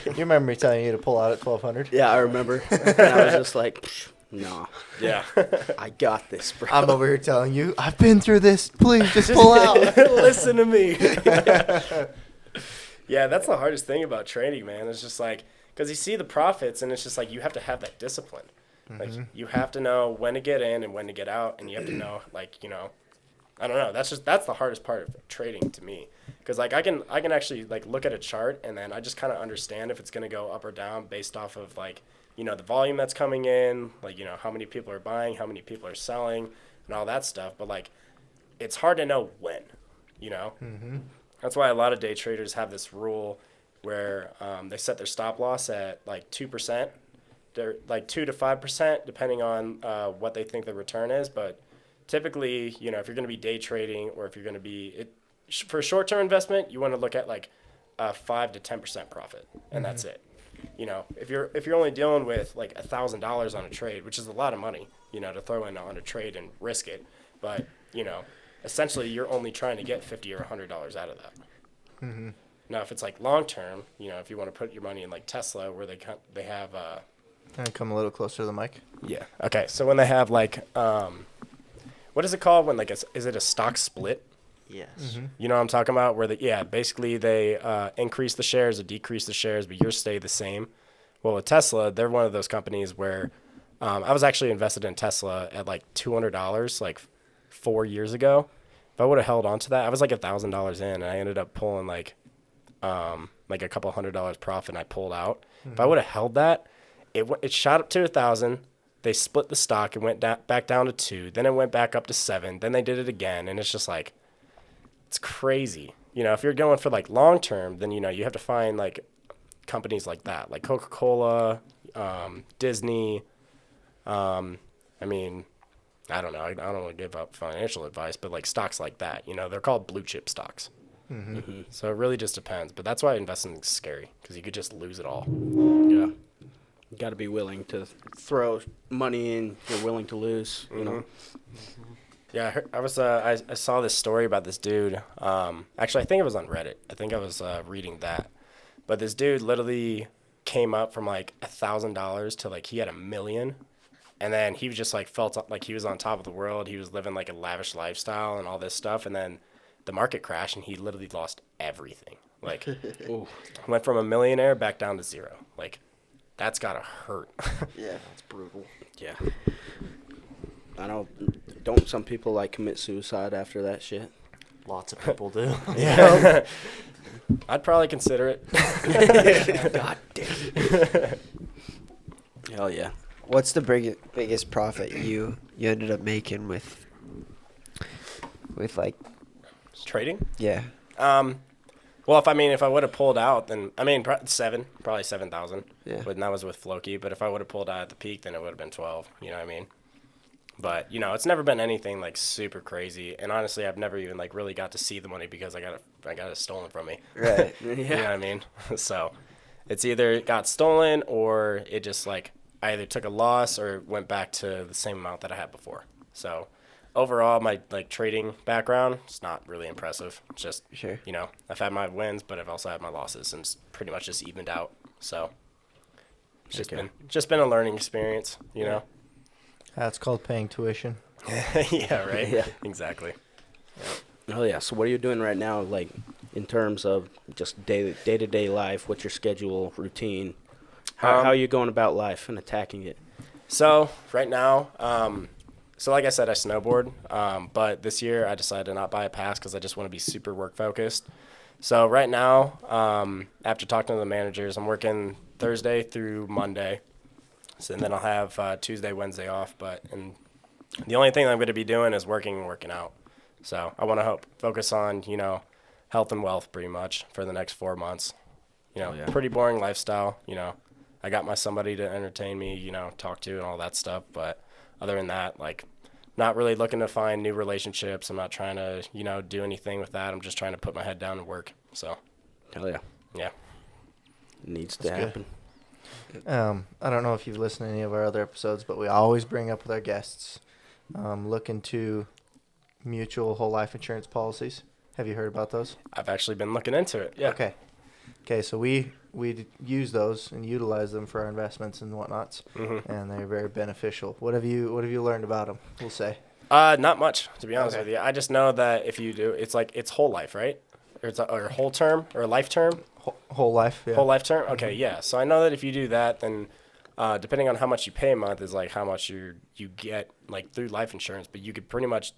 You remember me telling you to pull out at 1,200? Yeah, I remember. And I was just like, no, Yeah. I got this, bro. I'm over here telling you, I've been through this. Please just pull out. Listen to me. Yeah, that's the hardest thing about trading, man. It's just like, because you see the profits, and it's just like you have to have that discipline. Like you have to know when to get in and when to get out, and you have to know, like, I don't know. That's the hardest part of trading to me, because like I can actually like look at a chart, and then I just kind of understand if it's gonna go up or down based off of like the volume that's coming in, like how many people are buying, how many people are selling, and all that stuff. But like it's hard to know when, That's why a lot of day traders have this rule where they set their stop loss at like 2%. They're like 2 to 5%, depending on what they think the return is. But typically, if you're going to be day trading, or if you're going to be for a short-term investment, you want to look at like a 5 to 10% profit, and that's it. If you're only dealing with like $1,000 on a trade, which is a lot of money, to throw in on a trade and risk it, but essentially you're only trying to get $50 or $100 out of that. Now, if it's like long term, if you want to put your money in like Tesla, where they have And come a little closer to the mic. yeah. Okay. So when they have like what is it called when like is it a stock split? Yes. Mm-hmm. You know what I'm talking about? Where basically they increase the shares or decrease the shares, but yours stay the same. Well, with Tesla, they're one of those companies where I was actually invested in Tesla at like $200 like 4 years ago. If I would have held on to that, I was like $1,000 in, and I ended up pulling like a couple $100 profit, and I pulled out. If I would have held that, it shot up to 1,000. They split the stock. It went back down to 2. Then it went back up to 7. Then they did it again, and it's just like it's crazy. If you're going for like long term, then you have to find like companies like that, like Coca-Cola, Disney. I mean, I don't know. I don't want to give up financial advice, but like stocks like that, they're called blue chip stocks. Mm-hmm. So it really just depends. But that's why investing is scary, because you could just lose it all. Yeah. You got to be willing to throw money in. You're willing to lose. Yeah, I saw this story about this dude. Actually, I think it was on Reddit. I think I was reading that. But this dude literally came up from like $1,000 to like he had $1 million. And then he was just like felt like he was on top of the world. He was living like a lavish lifestyle and all this stuff. And then the market crashed and he literally lost everything. Like went from a millionaire back down to zero. Like that's gotta hurt. Yeah, that's brutal. Yeah. I know. Don't some people like commit suicide after that shit? Lots of people do. Yeah. I'd probably consider it. God damn. Hell yeah. What's the biggest profit you ended up making with like Trading? yeah? Well, if I would have pulled out, then probably 7,000. Yeah. But that was with Floki. But if I would have pulled out at the peak, then it would have been 12. You know what I mean? But it's never been anything like super crazy. And honestly, I've never even like really got to see the money because I got it stolen from me. Right. You know what I mean? So it's either it got stolen or it just like I either took a loss or went back to the same amount that I had before. So overall, my like trading background, it's not really impressive. It's just, Sure. I've had my wins, but I've also had my losses, and it's pretty much just evened out. So it's just been a learning experience, you know? That's called paying tuition. Yeah, right? Yeah. Exactly. Oh yeah. So what are you doing right now, like in terms of just day-to-day life? What's your schedule, routine? How are you going about life and attacking it? So right now, so like I said, I snowboard, but this year I decided to not buy a pass because I just want to be super work focused. So right now, after talking to the managers, I'm working Thursday through Monday. So then I'll have Tuesday, Wednesday off. And the only thing I'm going to be doing is working and working out. So I want to focus on, health and wealth pretty much for the next 4 months. Pretty boring lifestyle. I got somebody to entertain me, talk to and all that stuff. But other than that, like, not really looking to find new relationships. I'm not trying to, do anything with that. I'm just trying to put my head down and work. So, Hell yeah. yeah. It needs to That's good. happen. I don't know if you've listened to any of our other episodes, but we always bring up with our guests look into mutual whole life insurance policies. Have you heard about those? I've actually been looking into it. Yeah. Okay. So we use those and utilize them for our investments and whatnots, Mm-hmm. and they're very beneficial. What have you learned about them? We'll say. Not much, to be honest Okay. with you. I just know that if you do, it's like it's whole life, right? Or whole term or life term. Whole life. Yeah. Whole life term? Okay, yeah. So I know that if you do that, then depending on how much you pay a month is like how much you get like through life insurance, but you could pretty much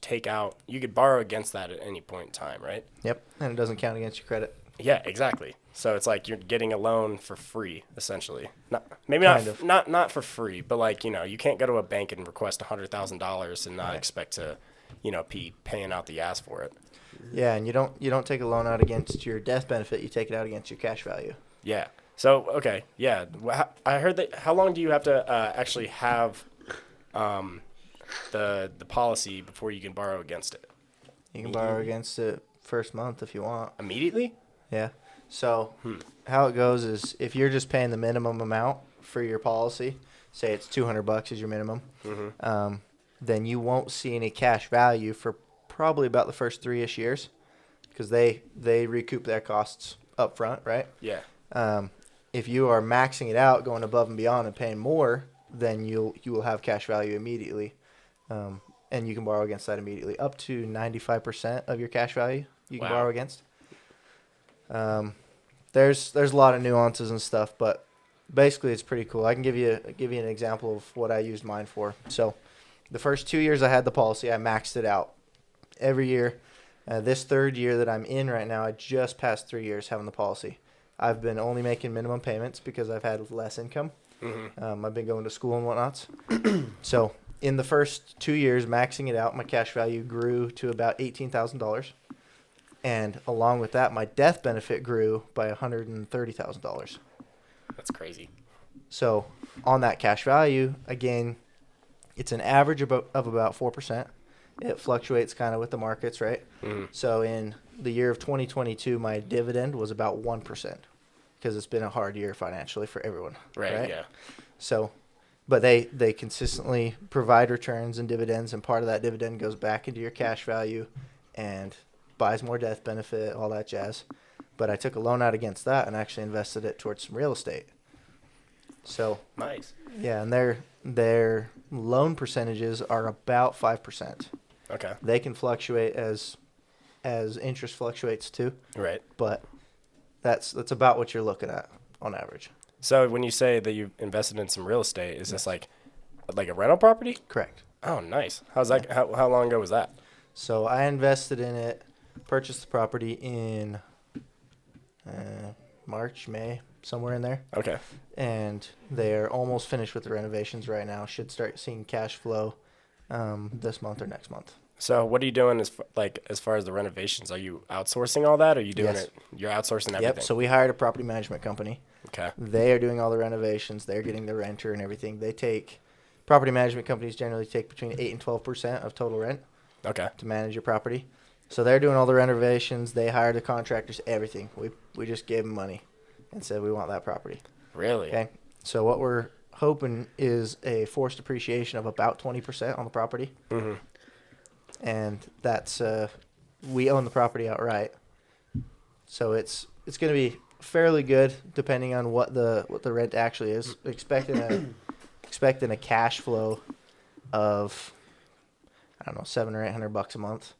you could borrow against that at any point in time, right? Yep. And it doesn't count against your credit. Yeah, exactly. So it's like you're getting a loan for free, essentially. Kind of. Not for free, but like, you can't go to a bank and request $100,000 and not expect to, be paying out the ass for it. Yeah, and you don't take a loan out against your death benefit. You take it out against your cash value. Yeah. So, okay, yeah. I heard that. How long do you have to actually have the policy before you can borrow against it? You can borrow against it first month if you want. Immediately? Yeah. So how it goes is if you're just paying the minimum amount for your policy, say it's $200 is your minimum, then you won't see any cash value for probably about the first 3-ish years because they recoup their costs up front, right? Yeah. If you are maxing it out, going above and beyond and paying more, then you will have cash value immediately. And you can borrow against that immediately. Up to 95% of your cash value you can Wow. borrow against. There's a lot of nuances and stuff, but basically it's pretty cool. I can give you an example of what I used mine for. So the first 2 years I had the policy, I maxed it out every year. This third year that I'm in right now, I just passed 3 years having the policy. I've been only making minimum payments because I've had less income. I've been going to school and whatnots. So in the first 2 years, maxing it out, my cash value grew to about $18,000. And along with that, my death benefit grew by $130,000. That's crazy. So on that cash value, again, it's an average of about 4%. It fluctuates kind of with the markets, right? So in the year of 2022, my dividend was about 1% because it's been a hard year financially for everyone. Right. Yeah. So, but they consistently provide returns and dividends, and part of that dividend goes back into your cash value and buys more death benefit, all that jazz. But I took a loan out against that and actually invested it towards some real estate. So Nice. yeah, and their loan percentages are about 5%. Okay. They can fluctuate as interest fluctuates too, Right. but that's about what you're looking at on average. So when you say that you invested in some real estate, is this like a rental property? Correct. Oh, nice. How's that? How long ago was that? So I invested in it, purchased the property in March, May, somewhere in there. Okay. And they're almost finished with the renovations right now. Should start seeing cash flow this month or next month. So what are you doing as far as the renovations? Are you outsourcing all that, or are you doing Yes. it? You're outsourcing everything. Yep. So we hired a property management company. Okay. They are doing all the renovations. They're getting the renter and everything. Property management companies generally take between 8 and 12% of total rent Okay. to manage your property. So they're doing all the renovations. They hired the contractors, everything. We just gave them money and said we want that property. Really? Okay. So what we're hoping is a forced appreciation of about 20% on the property. Mm-hmm. And that's we own the property outright. So it's going to be fairly good depending on what the rent actually is. Expecting a cash flow of I don't know, $700 or $800 a month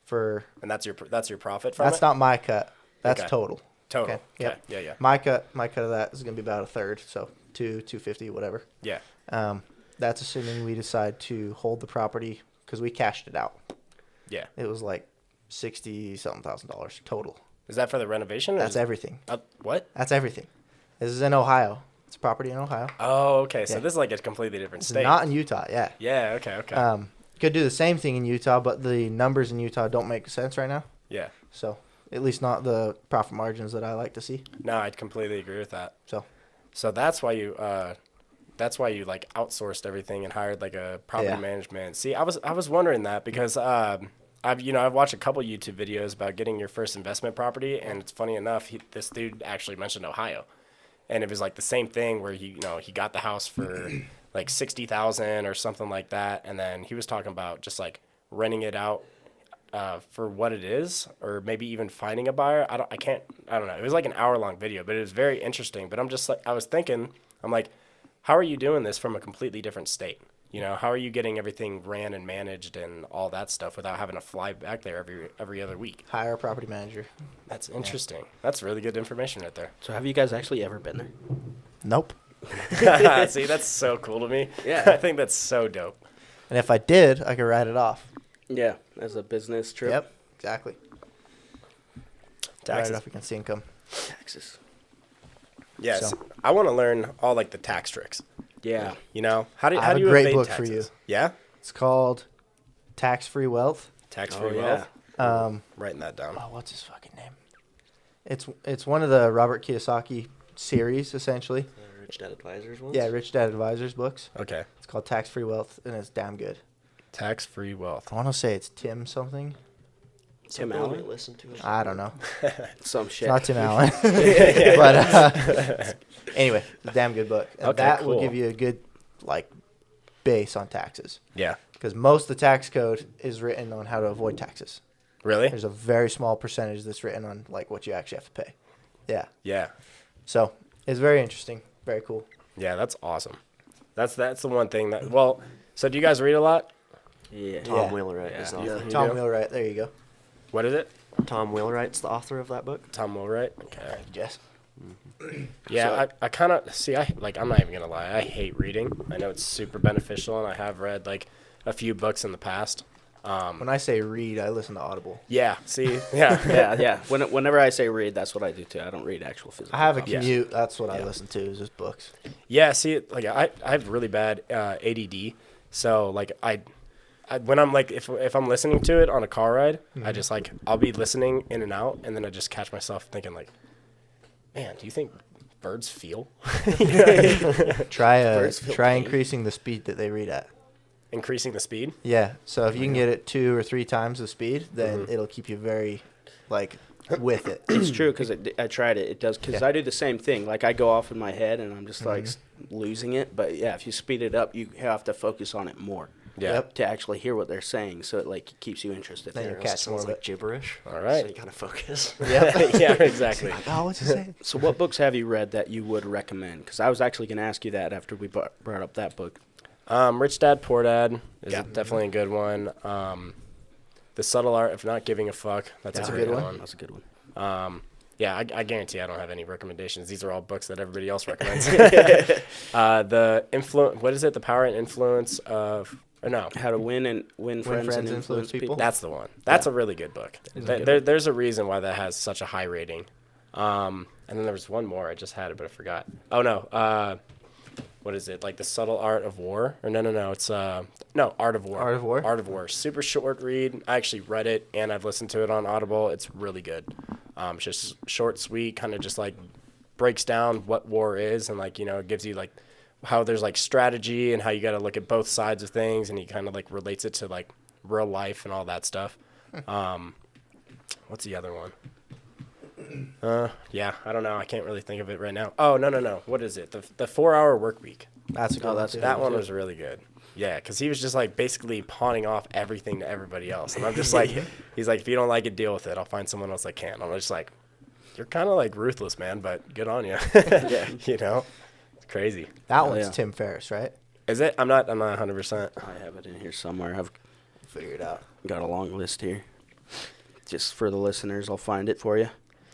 for. And that's your profit from That's it? not my cut. That's Okay. total. Total. Okay. Yep. Yeah. Yeah. My cut of that is going to be about a third, so $250, whatever. Yeah. That's assuming we decide to hold the property because we cashed it out. Yeah. It was like $60-something thousand total. Is that for the renovation? Or That's is everything. what? That's everything. This is in Ohio. It's a property in Ohio. Oh, okay. So Yeah. this is like a completely different It's state. not in Utah. Yeah. Yeah. Okay. Okay. Could do the same thing in Utah, but the numbers in Utah don't make sense right now. yeah. So at least not the profit margins that I like to see. No, I completely agree with that. So that's why you like outsourced everything and hired like a property Yeah. management. See, I was wondering that because I've watched a couple YouTube videos about getting your first investment property, and it's funny enough, this dude actually mentioned Ohio, and it was like the same thing where he got the house for like $60,000 or something like that, and then he was talking about just like renting it out for what it is, or maybe even finding a buyer. I don't know. It was like an hour-long video, but it was very interesting. But I'm just like, I was thinking, I'm like, how are you doing this from a completely different state? You know, how are you getting everything ran and managed and all that stuff without having to fly back there every other week? hire a property manager. That's interesting. That's really good information right there. So have you guys actually ever been there? Nope. See, that's so cool to me. Yeah. I think that's so dope. And if I did, I could write it off. Yeah, as a business trip. Yep. Exactly. Write Taxes. it off against the income. Taxes. Yes. So- I want to learn all like the tax tricks. Yeah. You know, how do I have you a great evade book taxes? for you. Yeah. It's called Tax-Free Wealth. Tax-free Oh, yeah. wealth. Writing that down. Oh, what's his fucking name? It's one of the Robert Kiyosaki series, essentially. Rich Dad Advisors ones? Yeah, Rich Dad Advisors books. Okay. It's called Tax-Free Wealth, and it's damn good. Tax-free wealth. I want to say it's Tim something. Tim Something we Allen? might listen to. I don't know. Some It's shit. not Tim Allen. But anyway, it's a damn good book. And Okay, that will cool. give you a good base on taxes. Yeah. Because most of the tax code is written on how to avoid taxes. Really? There's a very small percentage that's written on what you actually have to pay. Yeah. Yeah. So it's very interesting. Very cool. Yeah, that's awesome. That's the one thing that. Well, so do you guys read a lot? Yeah. Tom Yeah. Wheelwright Yeah. is the You- author. you Tom do? Wheelwright. There you go. What is it? Tom Wheelwright's the author of that book. Tom Wheelwright. Okay. Jess. Yeah, I kind of see. I'm not even gonna lie. I hate reading. I know it's super beneficial, and I have read like a few books in the past. When I say read, I listen to Audible. Yeah. See. Yeah. Yeah. Whenever I say read, that's what I do too. I don't read actual physical. I have a copies. Yeah. commute. That's what I Yeah. listen to is just books. Yeah. See, like I have really bad ADD, so like when I'm like if I'm listening to it on a car ride, I just like I'll be listening in and out, and then I just catch myself thinking like, man, do you think birds feel? Try Birds feel try pain. increasing the speed that they read at. Increasing the speed. Yeah. So if you can get it 2 or 3 times the speed, then it'll keep you very, like, with it. It's true because I tried it. It does because Yeah. I do the same thing. Like I go off in my head and I'm just like losing it. But yeah, if you speed it up, you have to focus on it more. Yeah. Yep. To actually hear what they're saying, so it like keeps you interested. Then There. you're It catch more sounds of like it. gibberish. All right. So you kind of focus. Yeah. Yeah. Exactly. Oh, what's he saying? So, what books have you read that you would recommend? Because I was actually going to ask you that after we brought up that book. Rich Dad Poor Dad is Yeah. definitely a good one. The Subtle Art of Not Giving a Fuck. That's That's a a great good one. one. That's a good one. Yeah, I guarantee I don't have any recommendations. These are all books that everybody else recommends. What is it? The Power and Influence of, or no, How to win and win friends and influence people. that's the one. That's Yeah. a really good book. It is a good There's a reason why that has such a high rating. And then there was one more. I just had it, but I forgot. Oh no. What is it? Like The Subtle Art of War? Or no. It's no, Art of War. Art of War? Art of War. Super short read. I actually read it and I've listened to it on Audible. It's really good. It's just short, sweet, kind of just like breaks down what war is and like, it gives you like how there's like strategy and how you got to look at both sides of things, and he kind of like relates it to like real life and all that stuff. What's the other one? Yeah, I don't know. I can't really think of it right now. Oh, no. What is it? The 4-Hour Work Week. That's a good one. that's too. That one was really good. Yeah, because he was just like basically pawning off everything to everybody else. And I'm just like, he's like, if you don't like it, deal with it. I'll find someone else that can. I'm just like, you're kind of like ruthless, man, but good on you. Yeah. It's crazy. That one's yeah. Tim Ferriss, right? Is it? I'm not 100%. I have it in here somewhere. I've Figure it out. got a long list here. Just for the listeners, I'll find it for you.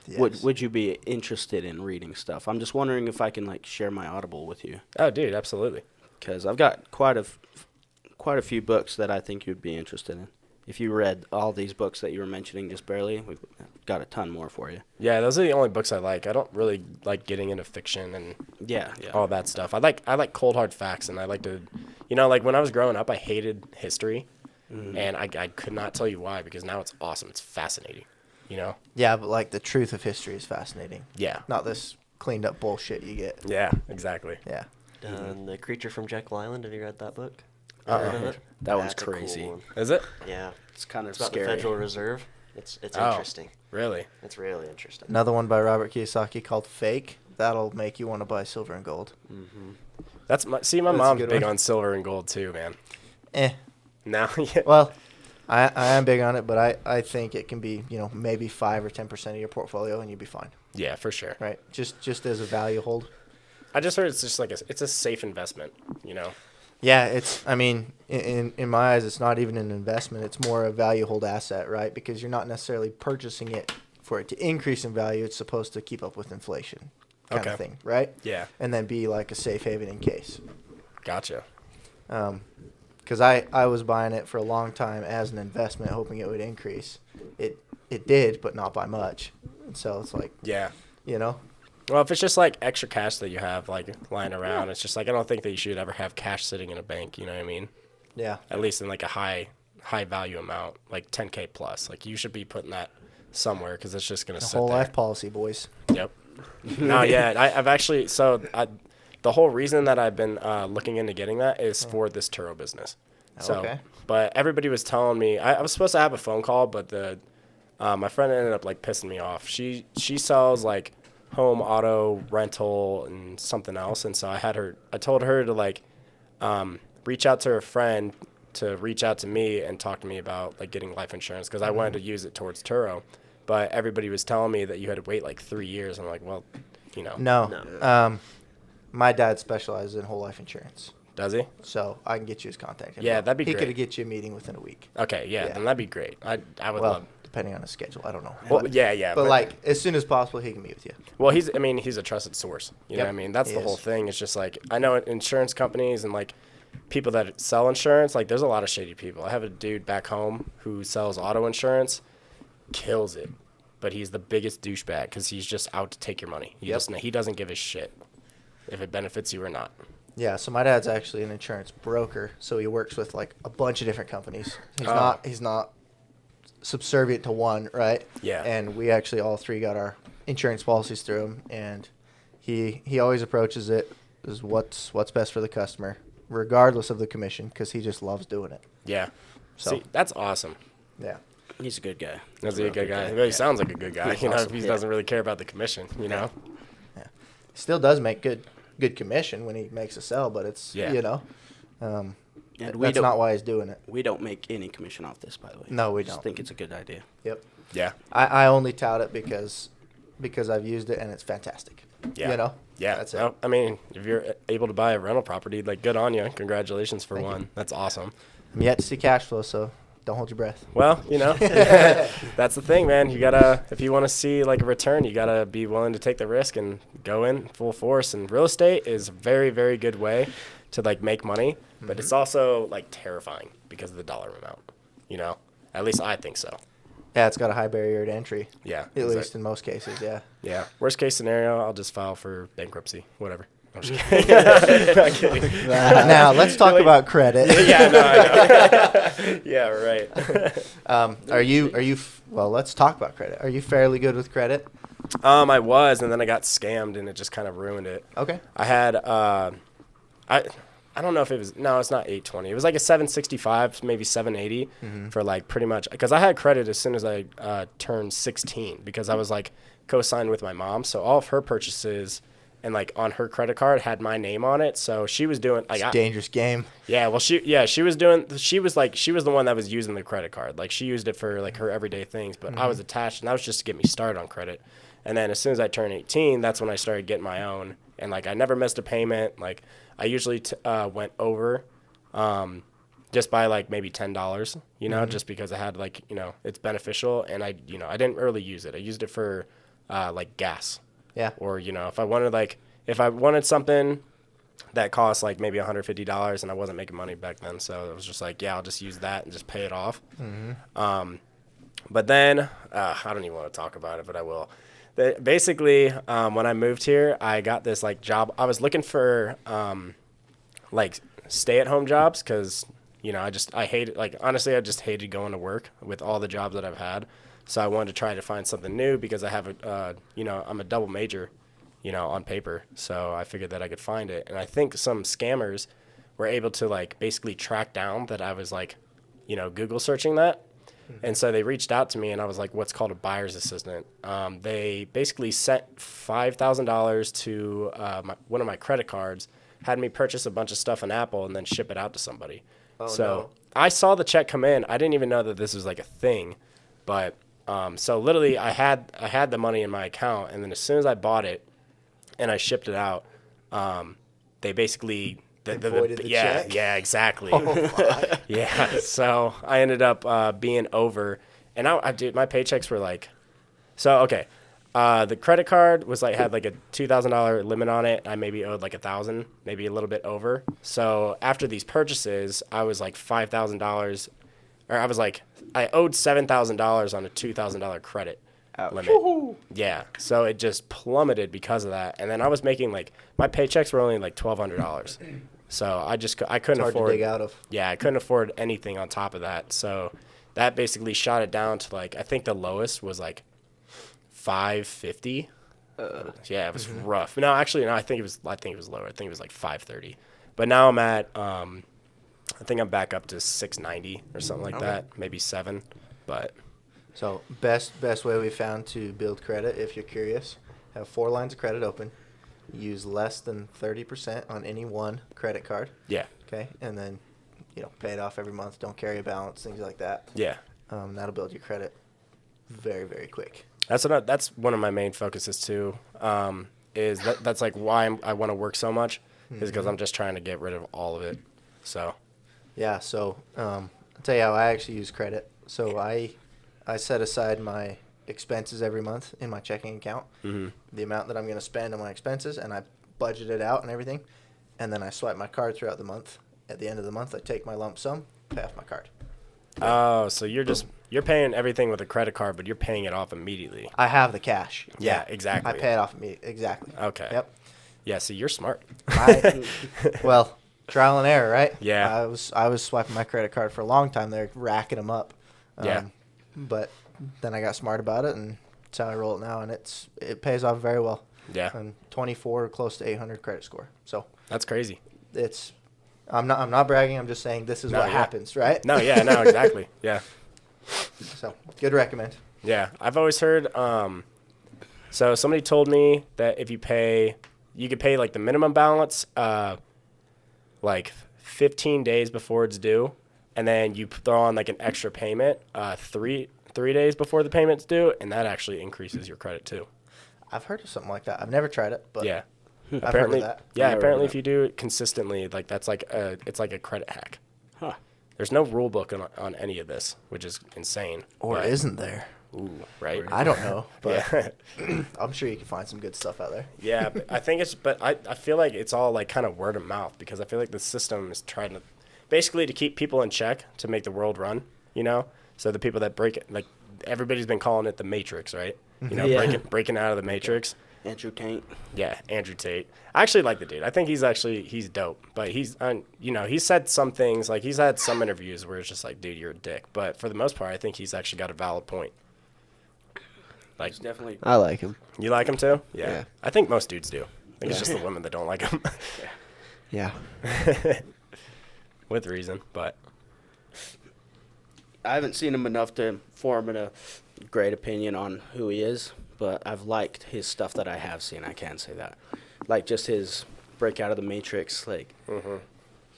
Yes. Would you be interested in reading stuff? I'm just wondering if I can like share my Audible with you, Oh, dude, absolutely. because I've got quite a few books that I think you'd be interested in. If you read all these books that you were mentioning just barely, we've got a ton more for you. Yeah, those are the only books I like. I don't really like getting into fiction and Yeah. all that stuff. I like cold hard facts, and I like to, like when I was growing up, I hated history, and I could not tell you why, because now it's awesome. It's fascinating, Yeah, but like the truth of history is fascinating. Yeah. Not this cleaned up bullshit you get. Yeah, exactly. Yeah. The Creature from Jekyll Island. Have you read that book? Uh-uh. Heard of it? That one's That's a cool crazy. one. Is it? Yeah. It's kind of It's about scary. the Federal Reserve. It's Oh. interesting. Really? It's really interesting. Another one by Robert Kiyosaki called Fake. That'll make you want to buy silver and gold. That's my That's a mom's good big one. on silver and gold too, man. Eh. Now, yeah. Well, I am big on it, but I think it can be, maybe 5 or 10% of your portfolio and you'd be fine, Yeah, for sure. right? Just as a value hold. I just heard it's just like it's a safe investment, Yeah, in my eyes, it's not even an investment. It's more a value hold asset, right? Because you're not necessarily purchasing it for it to increase in value. It's supposed to keep up with inflation kind Okay. of thing, right? Yeah. And then be like a safe haven in case. Gotcha. Because I was buying it for a long time as an investment, hoping it would increase. It did, but not by much. And so it's like, Yeah. Well, if it's just like extra cash that you have like lying around, it's just like I don't think that you should ever have cash sitting in a bank. You know what I mean? yeah. At least in like a high value amount, like 10K plus. Like you should be putting that somewhere because it's just gonna The sit whole there. life policy, boys. Yep. No, yeah, I've actually the whole reason that I've been looking into getting that is for this Turo business. So, Okay. but everybody was telling me I was supposed to have a phone call, but my friend ended up like pissing me off. She sells like home auto rental and something else, and so I told her to like reach out to her friend to reach out to me and talk to me about like getting life insurance because I wanted to use it towards Turo. but everybody was telling me that you had to wait like 3 years. I'm like, well, you know. No. My dad specializes in whole life insurance, Does he? so I can get you his contact info. Yeah, that'd be He great. could get you a meeting within a week. Okay, yeah, Yeah. then that'd be great. I would Well, love. depending on his schedule, I don't know. Well, yeah, But like as soon as possible, he can meet with you. well, he's a trusted source. You know Yep, what I mean? That's he the whole is. thing. It's just like, I know insurance companies and like people that sell insurance, like there's a lot of shady people. I have a dude back home who sells auto insurance, kills it, but he's the biggest douchebag because he's just out to take your money. He doesn't give a shit if it benefits you or not. Yeah, so my dad's actually an insurance broker, so he works with like a bunch of different companies. He's not subservient to one, right? Yeah. And we actually all three got our insurance policies through him, and he always approaches it as what's best for the customer, regardless of the commission, because he just loves doing it. Yeah. So- See, that's awesome. Yeah. He's a good guy. That's a real good guy. guy. Well, he Yeah. sounds like a good guy. He's You know, awesome. if he Yeah. doesn't really care about the commission, you know? He still does make good commission when he makes a sell, but it's Yeah. And that's not why he's doing it. We don't make any commission off this, by the way. No, we Just don't. think it's a good idea. Yep. Yeah. I only tout it because I've used it and it's fantastic. Yeah. You know? Yeah. That's it. No, I mean, if you're able to buy a rental property, like, good on you. Congratulations for Thank you. one. That's awesome. I'm yet to see cash flow, so don't hold your breath. Well, you know, that's the thing, man. You gotta, if you want to see like a return, you gotta be willing to take the risk and go in full force. And real estate is a very, very good way to like make money, but it's also like terrifying because of the dollar amount. You know, at least I think so. Yeah, it's got a high barrier to entry. Yeah. At least in most cases, yeah. Yeah. Worst case scenario, I'll just file for bankruptcy. Whatever. I'm just kidding. Not kidding. Now let's talk about credit. Yeah. No, I know. Yeah. Right. Well, let's talk about credit. Are you fairly good with credit? I was, and then I got scammed, and it just kind of ruined it. Okay. I had I don't know if it was, no, it's not 820. It was like a 765, maybe 780 for like pretty much, because I had credit as soon as I turned 16 because I was like co-signed with my mom. So all of her purchases and like on her credit card had my name on it. So she was doing like, It's a dangerous game. yeah, well, she was the one that was using the credit card. Like she used it for like her everyday things, but I was attached, and that was just to get me started on credit. And then as soon as I turned 18, that's when I started getting my own. And like I never missed a payment. Like I usually went over just by like maybe $10, you know, just because I had like, you know, it's beneficial, and I didn't really use it. I used it for like gas. Yeah. Or, you know, if I wanted something that cost like maybe $150, and I wasn't making money back then. So it was just like, yeah, I'll just use that and just pay it off. But then I don't even want to talk about it, but I will. Basically, when I moved here, I got this like job. I was looking for like stay-at-home jobs because, you know, I hated, like, honestly, I just hated going to work with all the jobs that I've had. So I wanted to try to find something new because I have I'm a double major, you know, on paper. So I figured that I could find it. And I think some scammers were able to like basically track down that I was like, you know, Google searching that. And so they reached out to me, and I was like what's called a buyer's assistant. They basically sent $5,000 to one of my credit cards, had me purchase a bunch of stuff on Apple, and then ship it out to somebody. No. I saw the check come in. I didn't even know that this was like a thing. But so literally I had the money in my account, and then as soon as I bought it and I shipped it out, they basically... Voided the check? Yeah, exactly. Oh, fuck. Yeah, so I ended up being over, and my paychecks were like, so okay, the credit card was like had like a $2,000 limit on it. I maybe owed like $1,000, maybe a little bit over. So after these purchases, I was like $5,000, or I owed $7,000 on a $2,000 credit limit. Woo-hoo. Yeah, so it just plummeted because of that. And then I was making like, my paychecks were only like $1,200. So I couldn't Hard afford to dig out of. Yeah, I couldn't afford anything on top of that. So that basically shot it down to like, I think the lowest was like $550. Yeah, it was rough. No, actually, no, I think it was lower. I think it was like $530. But now I'm at I think I'm back up to $690 or something like that, maybe $7. But So best way we found to build credit, if you're curious, have 4 lines of credit open. Use less than 30% on any one credit card. yeah, Okay, and then, you know, pay it off every month. Don't carry a balance, things like that. yeah. That'll build your credit very, very quick. That's one of my main focuses too. Is that's like why I want to work so much, is because I'm just trying to get rid of all of it. So Yeah, so I'll tell you how I actually use credit. So I set aside my expenses every month in my checking account, the amount that I'm going to spend on my expenses, and I budget it out and everything, and then I swipe my card throughout the month. At the end of the month, I take my lump sum, pay off my card. oh, so you're paying everything with a credit card, but you're paying it off immediately. I have the cash. Yeah, exactly. I pay it off immediately. Exactly. Okay. Yep. Yeah, so you're smart. Well, trial and error, right? Yeah. I was swiping my credit card for a long time there, racking them up. Yeah. But then I got smart about it, and that's how I roll it now, and it pays off very well. Yeah. And 24, close to 800 credit score. So That's crazy. I'm not bragging. I'm just saying this is what happens, right? No, yeah, no, exactly. Yeah. So good recommend. Yeah. I've always heard, so somebody told me that if you could pay like the minimum balance, like 15 days before it's due, and then you throw on like an extra payment, 3 days before the payment's due, and that actually increases your credit too. I've heard of something like that. I've never tried it, but Yeah. I've Apparently, heard of that. yeah. Never Apparently, heard of if you do it consistently, like it's like a credit hack. Huh. There's no rule book on any of this, which is insane. Or but- isn't there? Ooh, right. I don't know, but Yeah. I'm sure you can find some good stuff out there. Yeah, but I think I feel like it's all like kind of word of mouth, because I feel like the system is trying to basically to keep people in check, to make the world run, you know? So the people that break it, like everybody's been calling it the Matrix, right? You know, Yeah. breaking out of the Matrix. Andrew Tate. Yeah, Andrew Tate. I actually like the dude. I think he's dope. But he's said some things, like he's had some interviews where it's just like, dude, you're a dick. But for the most part, I think he's actually got a valid point. Like, He's definitely. I like him. you like him too? Yeah. Yeah. I think most dudes do. I think it's just the women that don't like him. Yeah. With reason, but I haven't seen him enough to form a great opinion on who he is, but I've liked his stuff that I have seen. I can say that. Like just his break out of the Matrix. Like,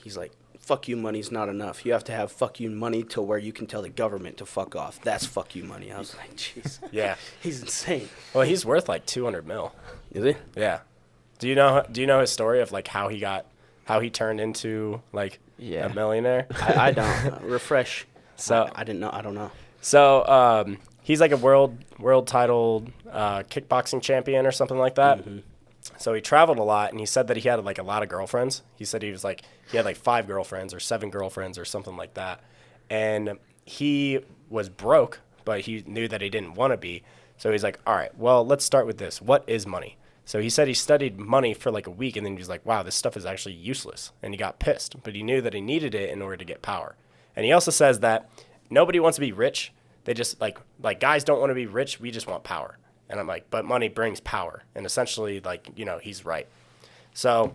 he's like, fuck you money's not enough. You have to have fuck you money to where you can tell the government to fuck off. That's fuck you money. I was like, jeez. yeah. He's insane. Well, he's worth like 200 mil. Is he? Yeah. Do you know his story of like how he turned into like Yeah. a millionaire? I don't. Refresh. So I didn't know. I don't know. So he's like a world titled kickboxing champion or something like that. So he traveled a lot, and he said that he had like a lot of girlfriends. He said he had like 5 girlfriends or 7 girlfriends or something like that. And he was broke, but he knew that he didn't want to be. So he's like, all right, well, let's start with this. What is money? So he said he studied money for like a week, and then he was like, wow, this stuff is actually useless. And he got pissed, but he knew that he needed it in order to get power. And he also says that nobody wants to be rich. They just like guys don't want to be rich. We just want power. And I'm like, but money brings power. And essentially, like, you know, he's right. So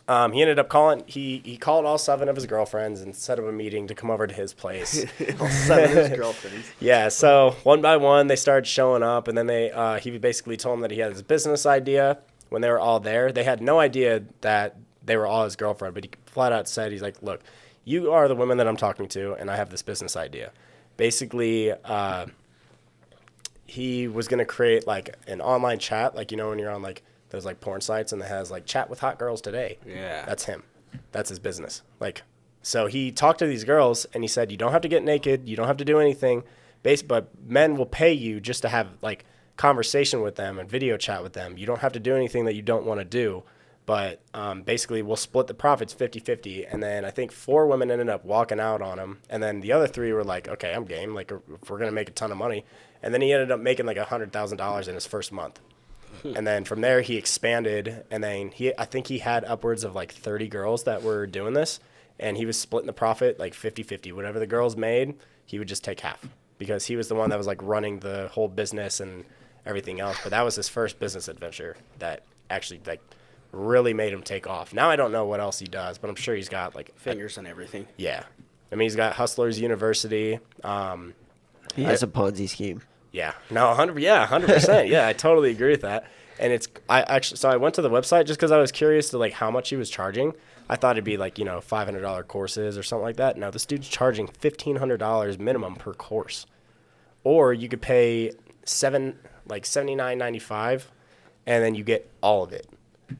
he ended up calling, he called all 7 of his girlfriends and set up a meeting to come over to his place. All 7 of his girlfriends. Yeah, so one by one, they started showing up. And then he basically told them that he had his business idea. When they were all there, they had no idea that they were all his girlfriend. But he flat out said, he's like, look, you are the women that I'm talking to, and I have this business idea. Basically, he was going to create like an online chat, like, you know, when you're on like those like porn sites and it has like chat with hot girls today. Yeah. That's him. That's his business. Like, so he talked to these girls and he said, you don't have to get naked. You don't have to do anything. But men will pay you just to have like conversation with them and video chat with them. You don't have to do anything that you don't want to do. But basically, we'll split the profits 50-50. And then I think 4 women ended up walking out on him. And then the other 3 were like, okay, I'm game. Like, if we're going to make a ton of money. And then he ended up making like $100,000 in his first month. And then from there, he expanded. And then I think he had upwards of like 30 girls that were doing this. And he was splitting the profit like 50-50. Whatever the girls made, he would just take half. Because he was the one that was like running the whole business and everything else. But that was his first business adventure that actually like really made him take off. Now I don't know what else he does, but I'm sure he's got like Fingers and everything. yeah. I mean, he's got Hustlers University. He has a Ponzi scheme. Yeah. No, 100%. Yeah, I totally agree with that. And I went to the website just because I was curious to like how much he was charging. I thought it'd be like, you know, $500 courses or something like that. No, this dude's charging $1,500 minimum per course. or you could pay $79.95, and then you get all of it.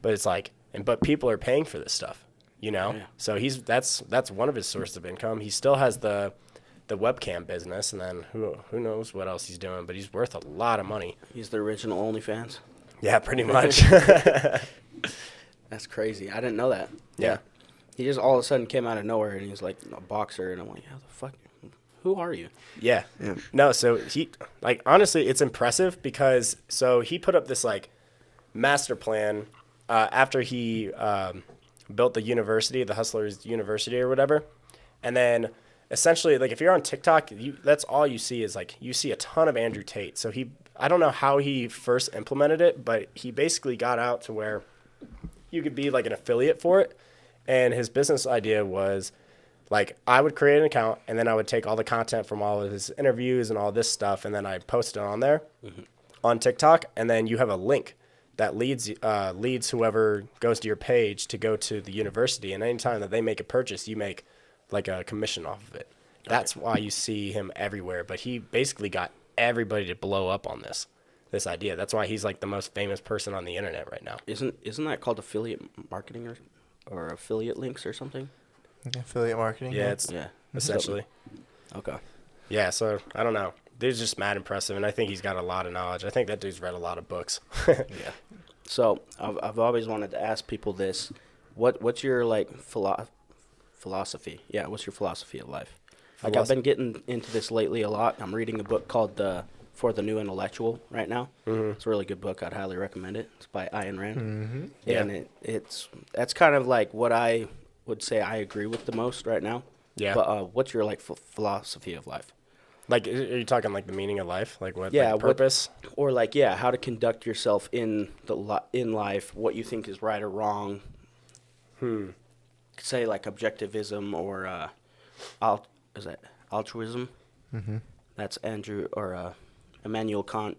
But it's like, but people are paying for this stuff, you know. Yeah. So that's one of his sources of income. He still has the webcam business, and then who knows what else he's doing. But he's worth a lot of money. He's the original OnlyFans. Yeah, pretty much. That's crazy. I didn't know that. Yeah. He just all of a sudden came out of nowhere, and he's like a boxer, and I'm like, how the fuck? Who are you? Yeah. Yeah. No, so he, like, honestly, it's impressive because, so he put up this, like, master plan after he built the university, the Hustlers University or whatever. And then essentially, like, if you're on TikTok, that's all you see is, like, you see a ton of Andrew Tate. So I don't know how he first implemented it, but he basically got out to where you could be, like, an affiliate for it. And his business idea was, like, I would create an account, and then I would take all the content from all of his interviews and all this stuff, and then I post it on there on TikTok, and then you have a link that leads whoever goes to your page to go to the university, and anytime that they make a purchase, you make, like, a commission off of it. That's why you see him everywhere, but he basically got everybody to blow up on this idea. That's why he's, like, the most famous person on the internet right now. Isn't that called affiliate marketing or affiliate links or something? Affiliate marketing. Yeah, it's Yeah. essentially. Okay. Yeah, so I don't know. Dude's just mad impressive, and I think he's got a lot of knowledge. I think that dude's read a lot of books. Yeah. So I've always wanted to ask people this: what's your like philosophy? Yeah, what's your philosophy of life? Like I've been getting into this lately a lot. I'm reading a book called For the New Intellectual right now. Mm-hmm. It's a really good book. I'd highly recommend it. It's by Ayn Rand. Mm-hmm. Yeah. And that's kind of like what I would say I agree with the most right now. Yeah. But what's your like philosophy of life? Like, are you talking like the meaning of life? Like what? Yeah, like purpose? Or like how to conduct yourself in life, what you think is right or wrong. Say like objectivism or is that altruism? Mm-hmm. That's Andrew or Immanuel Kant.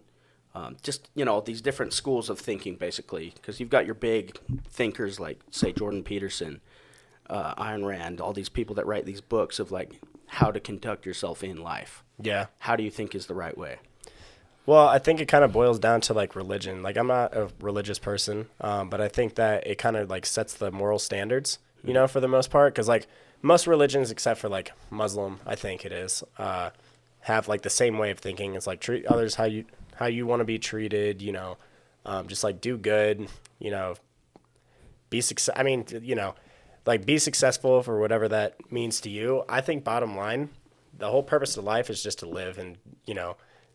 Just these different schools of thinking, basically, because you've got your big thinkers like say Jordan Peterson, Ayn Rand, all these people that write these books of like how to conduct yourself in life. Yeah. How do you think is the right way? Well, I think it kind of boils down to like religion. Like I'm not a religious person, but I think that it kind of like sets the moral standards, for the most part. Because like most religions, except for like Muslim, I think it is, have like the same way of thinking. It's like treat others how you want to be treated. Just like do good. Be be successful for whatever that means to you. I think bottom line, the whole purpose of life is just to live and,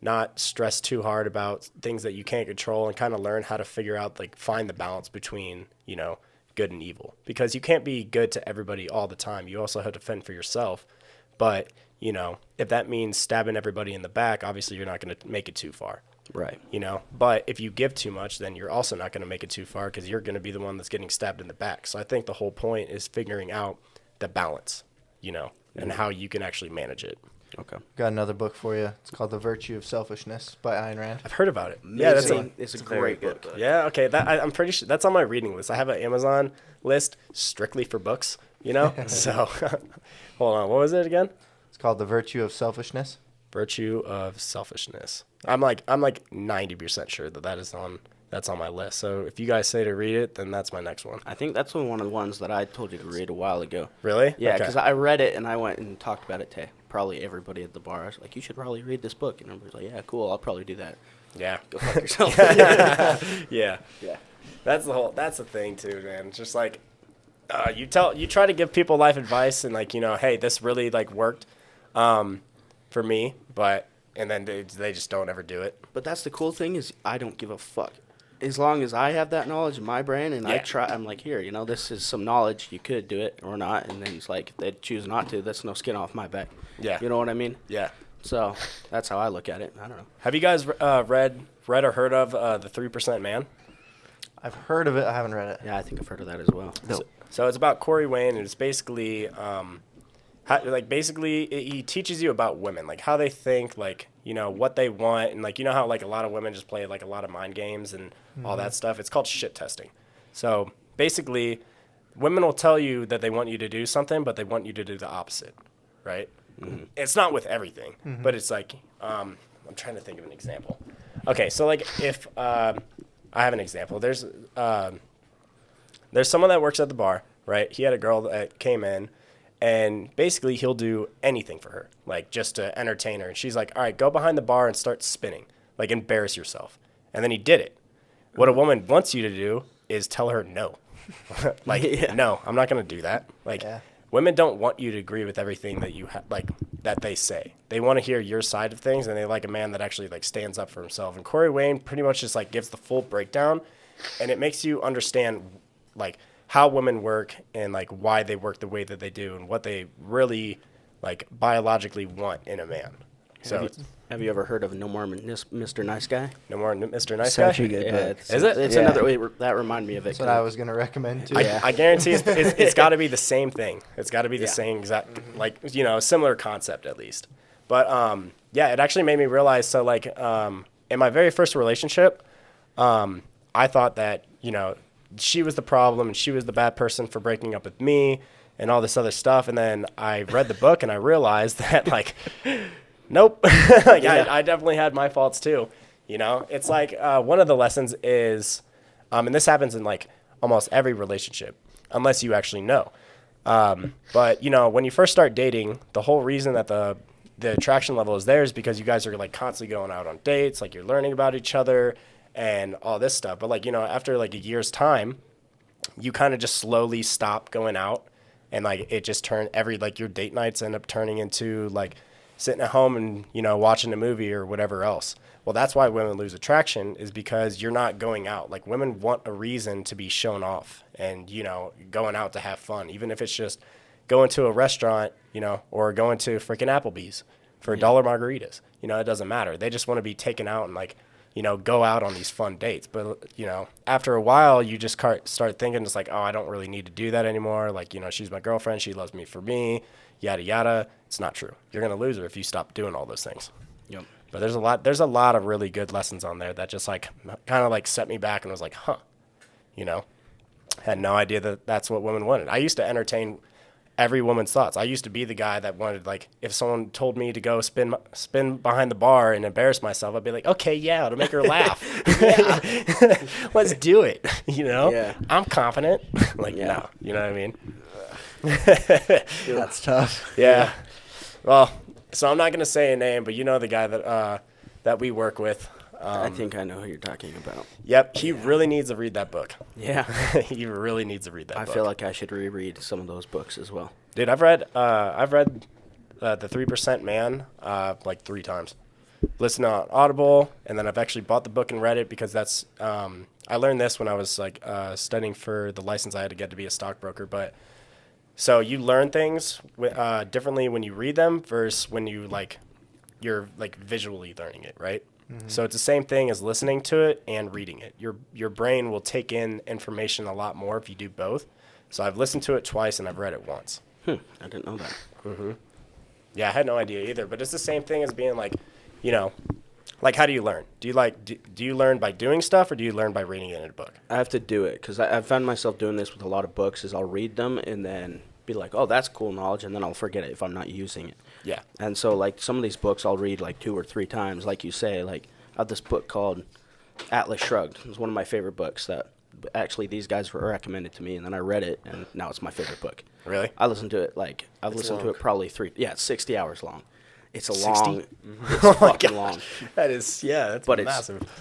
not stress too hard about things that you can't control and kind of learn how to figure out, like, find the balance between, good and evil. Because you can't be good to everybody all the time. You also have to fend for yourself. But, if that means stabbing everybody in the back, obviously you're not going to make it too far. Right. But if you give too much, then you're also not going to make it too far because you're going to be the one that's getting stabbed in the back. So I think the whole point is figuring out the balance, and how you can actually manage it. Okay. Got another book for you. It's called The Virtue of Selfishness by Ayn Rand. I've heard about it. Yeah, It's a great book. Yeah, okay. I'm pretty sure that's on my reading list. I have an Amazon list strictly for books, So, hold on. What was it again? It's called The Virtue of Selfishness. Virtue of Selfishness. I'm like 90% sure that's on my list. So if you guys say to read it, then that's my next one. I think that's one of the ones that I told you to read a while ago. Really? Yeah, Okay. because I read it and I went and talked about it to probably everybody at the bar. I was like, you should probably read this book. And everybody's like, yeah, cool, I'll probably do that. Yeah. Go fuck yourself. Yeah. Yeah. That's the thing too, man. It's just like you try to give people life advice and like, hey, this really like worked for me, and then they just don't ever do it. But that's the cool thing is I don't give a fuck. As long as I have that knowledge in my brain and Yeah. I'm like, here, this is some knowledge. You could do it or not. And then it's like, if they choose not to, that's no skin off my back. Yeah. You know what I mean? Yeah. So that's how I look at it. I don't know. Have you guys read or heard of the 3% Man? I've heard of it. I haven't read it. Yeah, I think I've heard of that as well. No. So it's about Corey Wayne, and it's basically he teaches you about women, like how they think, like, what they want, and like, how like a lot of women just play like a lot of mind games and all that stuff. It's called shit testing. So basically, women will tell you that they want you to do something, but they want you to do the opposite, right? Mm-hmm. It's not with everything, but it's like, I'm trying to think of an example. Okay, so like if I have an example, there's someone that works at the bar, right? He had a girl that came in, and basically he'll do anything for her, like just to entertain her. And she's like, all right, go behind the bar and start spinning, like embarrass yourself. And then he did it. What a woman wants you to do is tell her no. Like, no, I'm not going to do that. Like, women don't want you to agree with everything that you that they say. They want to hear your side of things, and they like a man that actually like stands up for himself. And Corey Wayne pretty much just like gives the full breakdown, and it makes you understand like how women work and like why they work the way that they do and what they really like biologically want in a man. So have you ever heard of No More Mr. Nice Guy? No More Mr. Nice Guy? Such a good book. Is it? It's Yeah. another way that reminded me of it. That's what I was gonna recommend too. I guarantee it's got to be the same thing. It's got to be the same exact, like, you know, similar concept at least. But yeah, it actually made me realize. So like in my very first relationship, I thought that, you know, she was the problem and she was the bad person for breaking up with me and all this other stuff. And then I read the book and I realized that like, nope, like, I definitely had my faults too. You know, it's like one of the lessons is, and this happens in like almost every relationship, unless you actually know. But you know, when you first start dating, the whole reason that the attraction level is there is because you guys are like constantly going out on dates, like you're learning about each other and all this stuff. But like, you know, after like a year's time, you kind of just slowly stop going out, and like it just like your date nights end up turning into like sitting at home and, you know, watching a movie or whatever else. Well, that's why women lose attraction, is because you're not going out. Like, women want a reason to be shown off and, you know, going out to have fun, even if it's just going to a restaurant, you know, or going to freaking Applebee's for $1 margaritas. You know, it doesn't matter. They just want to be taken out and, like, you know, go out on these fun dates. But, you know, after a while, you just start thinking it's like, oh, I don't really need to do that anymore. Like, you know, she's my girlfriend. She loves me for me, yada, yada. It's not true. You're going to lose her if you stop doing all those things. Yep. But there's a lot of really good lessons on there that just like kind of like set me back and was like, huh, you know, had no idea that that's what women wanted. I used to entertain every woman's thoughts. I used to be the guy that wanted, like, if someone told me to go spin behind the bar and embarrass myself, I'd be like, okay, yeah, it'll make her laugh. Let's do it. You know, I'm confident. Like, no, you know what I mean? That's tough. Yeah. Well, so I'm not going to say a name, but you know the guy that we work with. I think I know who you're talking about. Yep, he really needs to read that book. Yeah. He really needs to read that book. I feel like I should reread some of those books as well. Dude, I've read The 3% Man like 3 times. Listened on Audible, and then I've actually bought the book and read it because that's I learned this when I was like studying for the license I had to get to be a stockbroker. But so you learn things differently when you read them versus when you're like visually learning it, right? Mm-hmm. So it's the same thing as listening to it and reading it. Your brain will take in information a lot more if you do both. So I've listened to it twice and I've read it once. I didn't know that. Mm-hmm. Yeah, I had no idea either. But it's the same thing as being like, you know, like, how do you learn? Do you learn by doing stuff, or do you learn by reading it in a book? I have to do it because I've found myself doing this with a lot of books. Is I'll read them and then be like, oh, that's cool knowledge, and then I'll forget it if I'm not using it. Yeah. And so, like, some of these books I'll read, like, 2 or 3 times. Like you say, like, I have this book called Atlas Shrugged. It was one of my favorite books that actually these guys were recommended to me, and then I read it, and now it's my favorite book. Really? I listened to it, like, I've listened to it probably 3, it's 60 hours long. It's a 60? long, it's fucking long. That is, that's massive. It's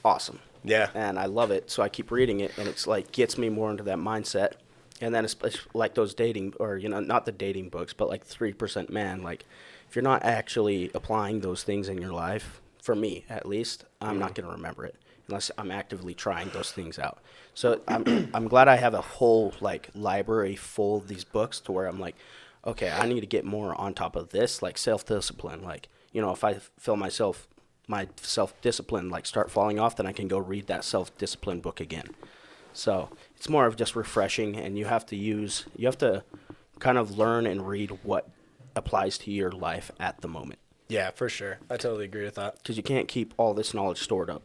awesome. Yeah. And I love it, so I keep reading it, and it's, like, gets me more into that mindset. And then it's like those dating, or, you know, not the dating books, but like 3% Man. Like, if you're not actually applying those things in your life, for me at least, I'm not going to remember it unless I'm actively trying those things out. So I'm glad I have a whole, like, library full of these books to where I'm like, okay, I need to get more on top of this, like self-discipline. Like, you know, if I feel my self-discipline, like, start falling off, then I can go read that self-discipline book again. So it's more of just refreshing, and you have to kind of learn and read what applies to your life at the moment. Yeah, for sure. I totally agree with that. Because you can't keep all this knowledge stored up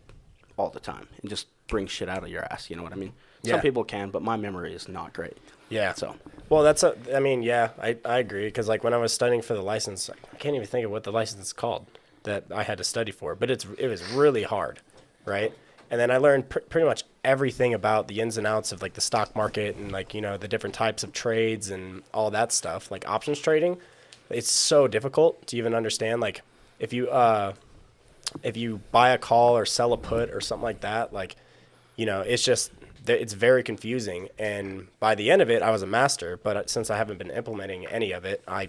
all the time and just bring shit out of your ass. You know what I mean? Some people can, but my memory is not great. Yeah. So. Well, I agree. Because, like, when I was studying for the license, I can't even think of what the license is called. that I had to study for, but it was really hard, right? And then I learned pretty much everything about the ins and outs of like the stock market and like, you know, the different types of trades and all that stuff. Like options trading, it's so difficult to even understand. Like if you buy a call or sell a put or something like that, like, you know, it's very confusing. And by the end of it, I was a master, but since I haven't been implementing any of it, I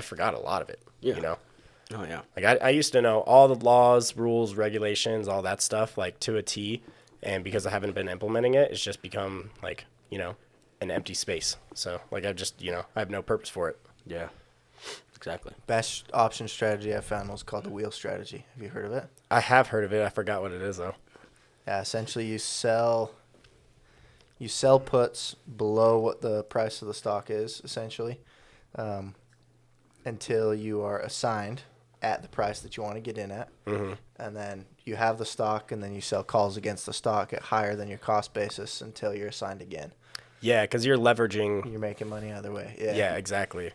forgot a lot of it, Yeah. you know? Oh yeah. Like I used to know all the laws, rules, regulations, all that stuff, like to a T. And because I haven't been implementing it, it's just become like, you know, an empty space. So like I just, you know, I have no purpose for it. Yeah. Exactly. Best option strategy I found was called the wheel strategy. Have you heard of it? I have heard of it. I forgot what it is though. Yeah, essentially you sell puts below what the price of the stock is, essentially, until you are assigned at the price that you want to get in at. Mm-hmm. And then you have the stock, and then you sell calls against the stock at higher than your cost basis until you're assigned again. Yeah, because you're leveraging. You're making money either way. Yeah. Yeah, exactly.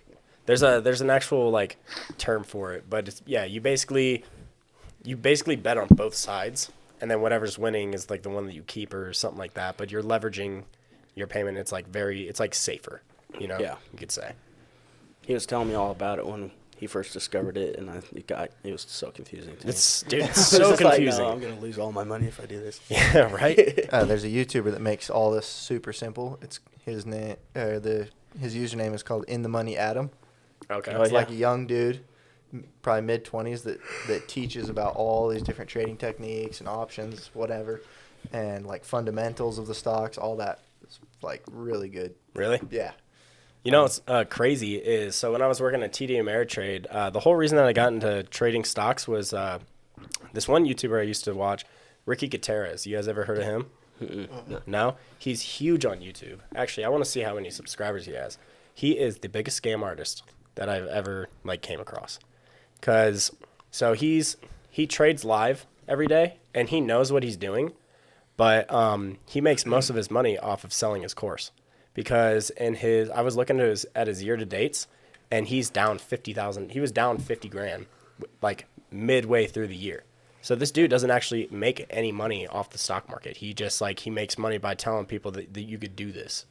There's an actual like term for it, but it's, yeah, you basically bet on both sides, and then whatever's winning is like the one that you keep or something like that. But you're leveraging your payment. It's like safer, you know. Yeah. You could say. He was telling me all about it when he first discovered it, and it was so confusing to me. It's I was so just like, confusing. no, I'm gonna lose all my money if I do this. Yeah, right. There's a YouTuber that makes all this super simple. It's his name. His username is called In the Money Adam. Okay. Oh, It's yeah. like a young dude, probably mid-20s, that teaches about all these different trading techniques and options, whatever, and like fundamentals of the stocks, all that. It's like really good. Really? Yeah. You know what's crazy is, so when I was working at TD Ameritrade, the whole reason that I got into trading stocks was this one YouTuber I used to watch, Ricky Gutierrez. You guys ever heard of him? No? He's huge on YouTube. Actually, I want to see how many subscribers he has. He is the biggest scam artist that I've ever like came across. So he trades live every day, and he knows what he's doing, but he makes most of his money off of selling his course. Because I was looking at his year to dates, and he's down 50,000. He was down 50 grand, like midway through the year. So this dude doesn't actually make any money off the stock market. He just he makes money by telling people that you could do this.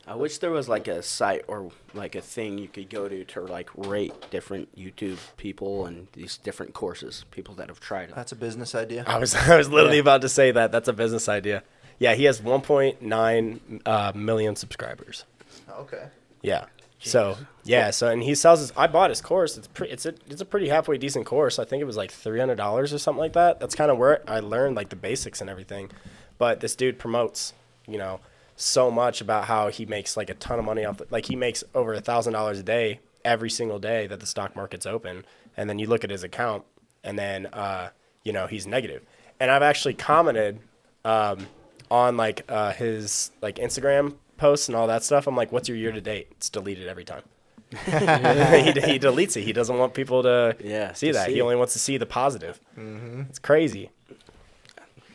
I wish there was like a site or like a thing you could go to like rate different YouTube people and these different courses, people that have tried it. That's a business idea. I was literally about to say that. That's a business idea. Yeah, he has 1.9 million subscribers. Okay. Yeah. So and he sells his. I bought his course. It's a pretty halfway decent course. I think it was like $300 or something like that. That's kind of where I learned like the basics and everything. But this dude promotes, you know, so much about how he makes like a ton of money off. Like he makes over $1,000 a day every single day that the stock market's open. And then you look at his account, and then you know, he's negative. And I've actually commented on like his like Instagram posts and all that stuff. I'm like, what's your year to date? It's deleted every time. he deletes it. He doesn't want people to see that. He only wants to see the positive. Mm-hmm. It's crazy.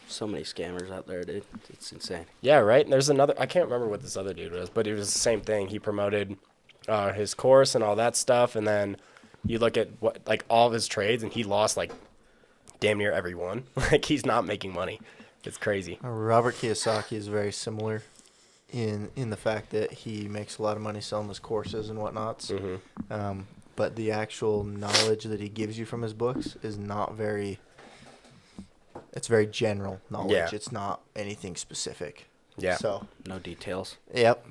So many scammers out there, dude. It's insane. Yeah, right. And there's another. I can't remember what this other dude was, but it was the same thing. He promoted his course and all that stuff, and then you look at what like all of his trades, and he lost like damn near every one. Like he's not making money. It's crazy. Robert Kiyosaki is very similar in the fact that he makes a lot of money selling his courses and whatnots. Mm-hmm. But the actual knowledge that he gives you from his books is not very. It's very general knowledge. Yeah. It's not anything specific. Yeah. So. No details. Yep.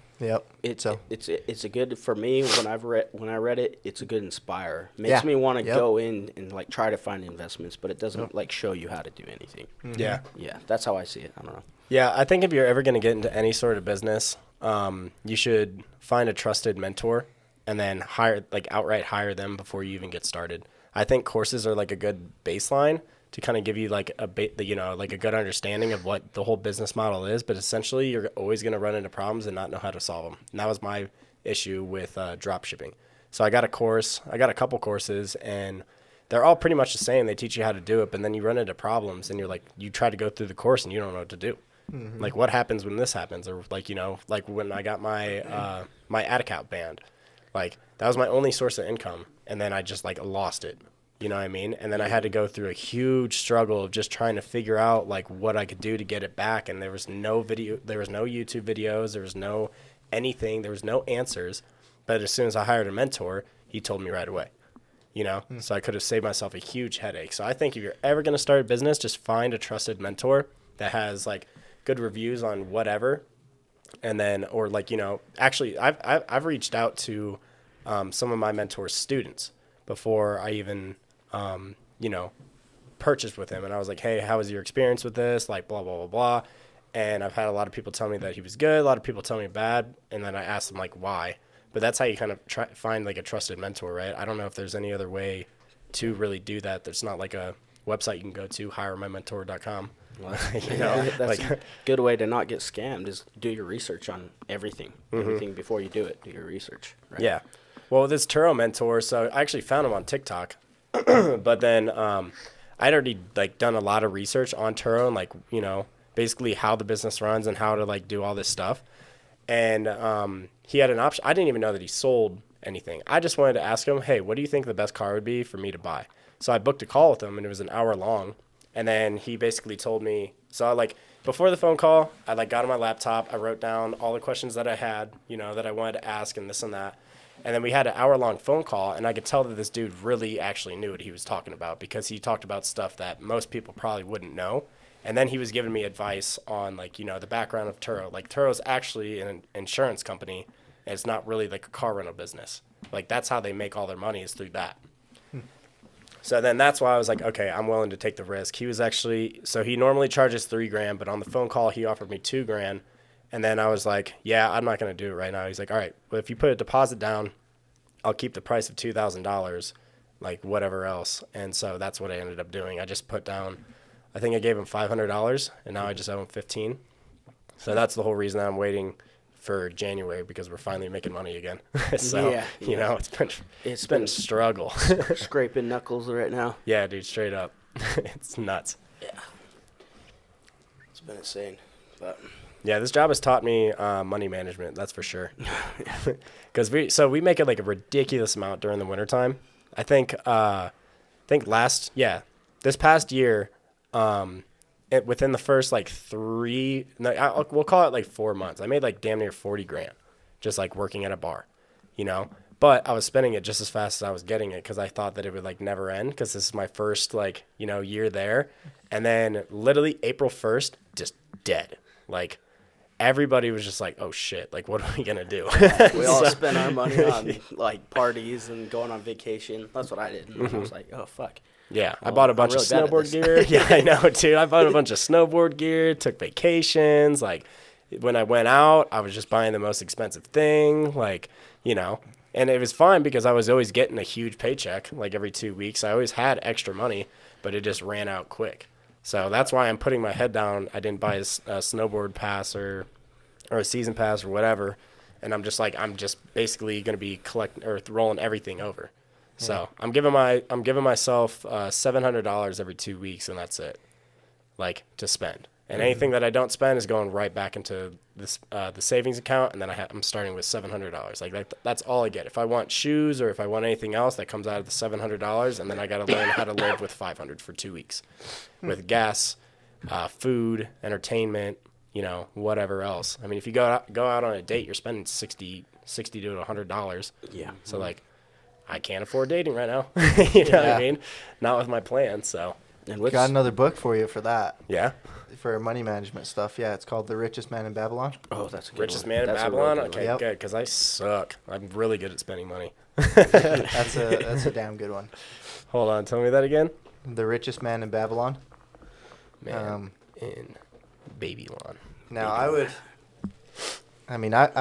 It's a good for me when I read it. It's a good inspire. Makes me want to go in and like try to find investments, but it doesn't like show you how to do anything. Mm-hmm. Yeah. Yeah, that's how I see it. I don't know. Yeah, I think if you're ever going to get into any sort of business, you should find a trusted mentor and then outright hire them before you even get started. I think courses are like a good baseline to kind of give you like a good understanding of what the whole business model is. But essentially, you're always going to run into problems and not know how to solve them. And that was my issue with drop shipping. So I got a couple courses, and they're all pretty much the same. They teach you how to do it, but then you run into problems, and you try to go through the course, and you don't know what to do. Mm-hmm. Like, what happens when this happens? Or like when I got my my ad account banned, like that was my only source of income, and then I just like lost it. You know what I mean? And then I had to go through a huge struggle of just trying to figure out like what I could do to get it back. And there was no video, there was no YouTube videos, there was no anything, there was no answers. But as soon as I hired a mentor, he told me right away, you know? So I could have saved myself a huge headache. So I think if you're ever going to start a business, just find a trusted mentor that has like good reviews on whatever. And then, or like, you know, actually I've reached out to some of my mentor's students before I even, you know, purchased with him. And I was like, hey, how was your experience with this? Like, blah, blah, blah, blah. And I've had a lot of people tell me that he was good. A lot of people tell me bad. And then I asked them, like, why? But that's how you kind of find, like, a trusted mentor, right? I don't know if there's any other way to really do that. There's not, like, a website you can go to, hiremymentor.com. Well, You know, that's like- a good way to not get scammed is do your research on everything. Everything before you do it, do your research. Right? Yeah. Well, this Turo mentor, so I actually found him on TikTok. But then I'd already, like, done a lot of research on Turo and, like, you know, basically how the business runs and how to, like, do all this stuff. And he had an option. I didn't even know that he sold anything. I just wanted to ask him, hey, what do you think the best car would be for me to buy? So I booked a call with him, and it was an hour long. And then he basically told me, so I, like, before the phone call, I, like, got on my laptop. I wrote down all the questions that I had, you know, that I wanted to ask and this and that. And then we had an hour-long phone call, and I could tell that this dude really actually knew what he was talking about because he talked about stuff that most people probably wouldn't know. And then he was giving me advice on, like, you know, the background of Turo. Like, Turo's actually an insurance company, and it's not really like a car rental business. Like, that's how they make all their money is through that. So then that's why I was like, okay, I'm willing to take the risk. He was actually, so he normally charges $3,000, but on the phone call, he offered me $2,000. And then I was like, yeah, I'm not going to do it right now. He's like, all right, well, if you put a deposit down, I'll keep the price of $2,000, like whatever else. And so that's what I ended up doing. I just put down, I think I gave him $500, and now I just owe him $15. So that's the whole reason I'm waiting for January, because we're finally making money again. So, Yeah, you know, it's been a struggle. Scraping knuckles right now. Yeah, dude, straight up. It's nuts. Yeah. It's been insane. But Yeah, this job has taught me money management, that's for sure. Because we make it like a ridiculous amount during the wintertime. I think this past year, within the first like we'll call it like 4 months, I made like damn near $40,000 just like working at a bar, you know. But I was spending it just as fast as I was getting it because I thought that it would like never end because this is my first like, you know, year there. And then literally April 1st, just dead. Like everybody was just like, oh shit, like what are we gonna do? we all spent our money on like parties and going on vacation. That's what I did. And I was like, oh fuck. Yeah, I Well, bought a I'm bunch really of bad at snowboard this. gear. Yeah, I know, dude. I bought a bunch of snowboard gear, took vacations. Like, when I went out, I was just buying the most expensive thing, like, you know. And it was fine because I was always getting a huge paycheck, like, every 2 weeks. I always had extra money, but it just ran out quick. So that's why I'm putting my head down. I didn't buy a snowboard pass or a season pass or whatever. And I'm just like, I'm just basically going to be rolling everything over. So I'm giving myself $700 every 2 weeks, and that's it, like, to spend. And anything that I don't spend is going right back into this the savings account, and then I'm starting with $700. Like that's all I get. If I want shoes or if I want anything else, that comes out of the $700, and then I got to learn how to live with $500 for 2 weeks, with gas, food, entertainment, you know, whatever else. I mean, if you go out on a date, you're spending $60 to $100. Yeah. So like, I can't afford dating right now. You know what I mean? Not with my plan. So And what's Got another book for you for that, yeah, for money management stuff. Yeah, it's called The Richest Man in Babylon. oh, that's a good richest one. man in That's a real Babylon. good one. Okay, Yep. good, because I suck. I'm really good at spending money. That's a damn good one. Hold on, tell me that again. The Richest Man in Babylon. Man in Babylon. Now I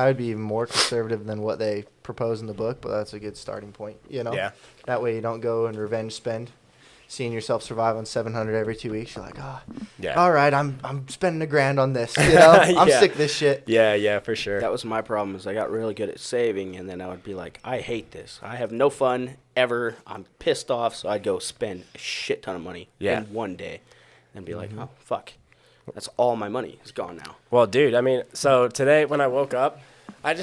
would be even more conservative than what they propose in the book, but that's a good starting point, you know? Yeah. That way you don't go and revenge spend. Seeing yourself survive on $700 every 2 weeks, you're like, Yeah. all right, I'm spending $1,000 on this, you know? I'm Yeah. sick of this shit. Yeah, for sure. That was my problem is I got really good at saving, and then I would be like, I hate this. I have no fun ever. I'm pissed off, so I'd go spend a shit ton of money Yeah. in one day and be like, oh, fuck. That's all my money is gone now. Well, dude, I mean, so today when I woke up, I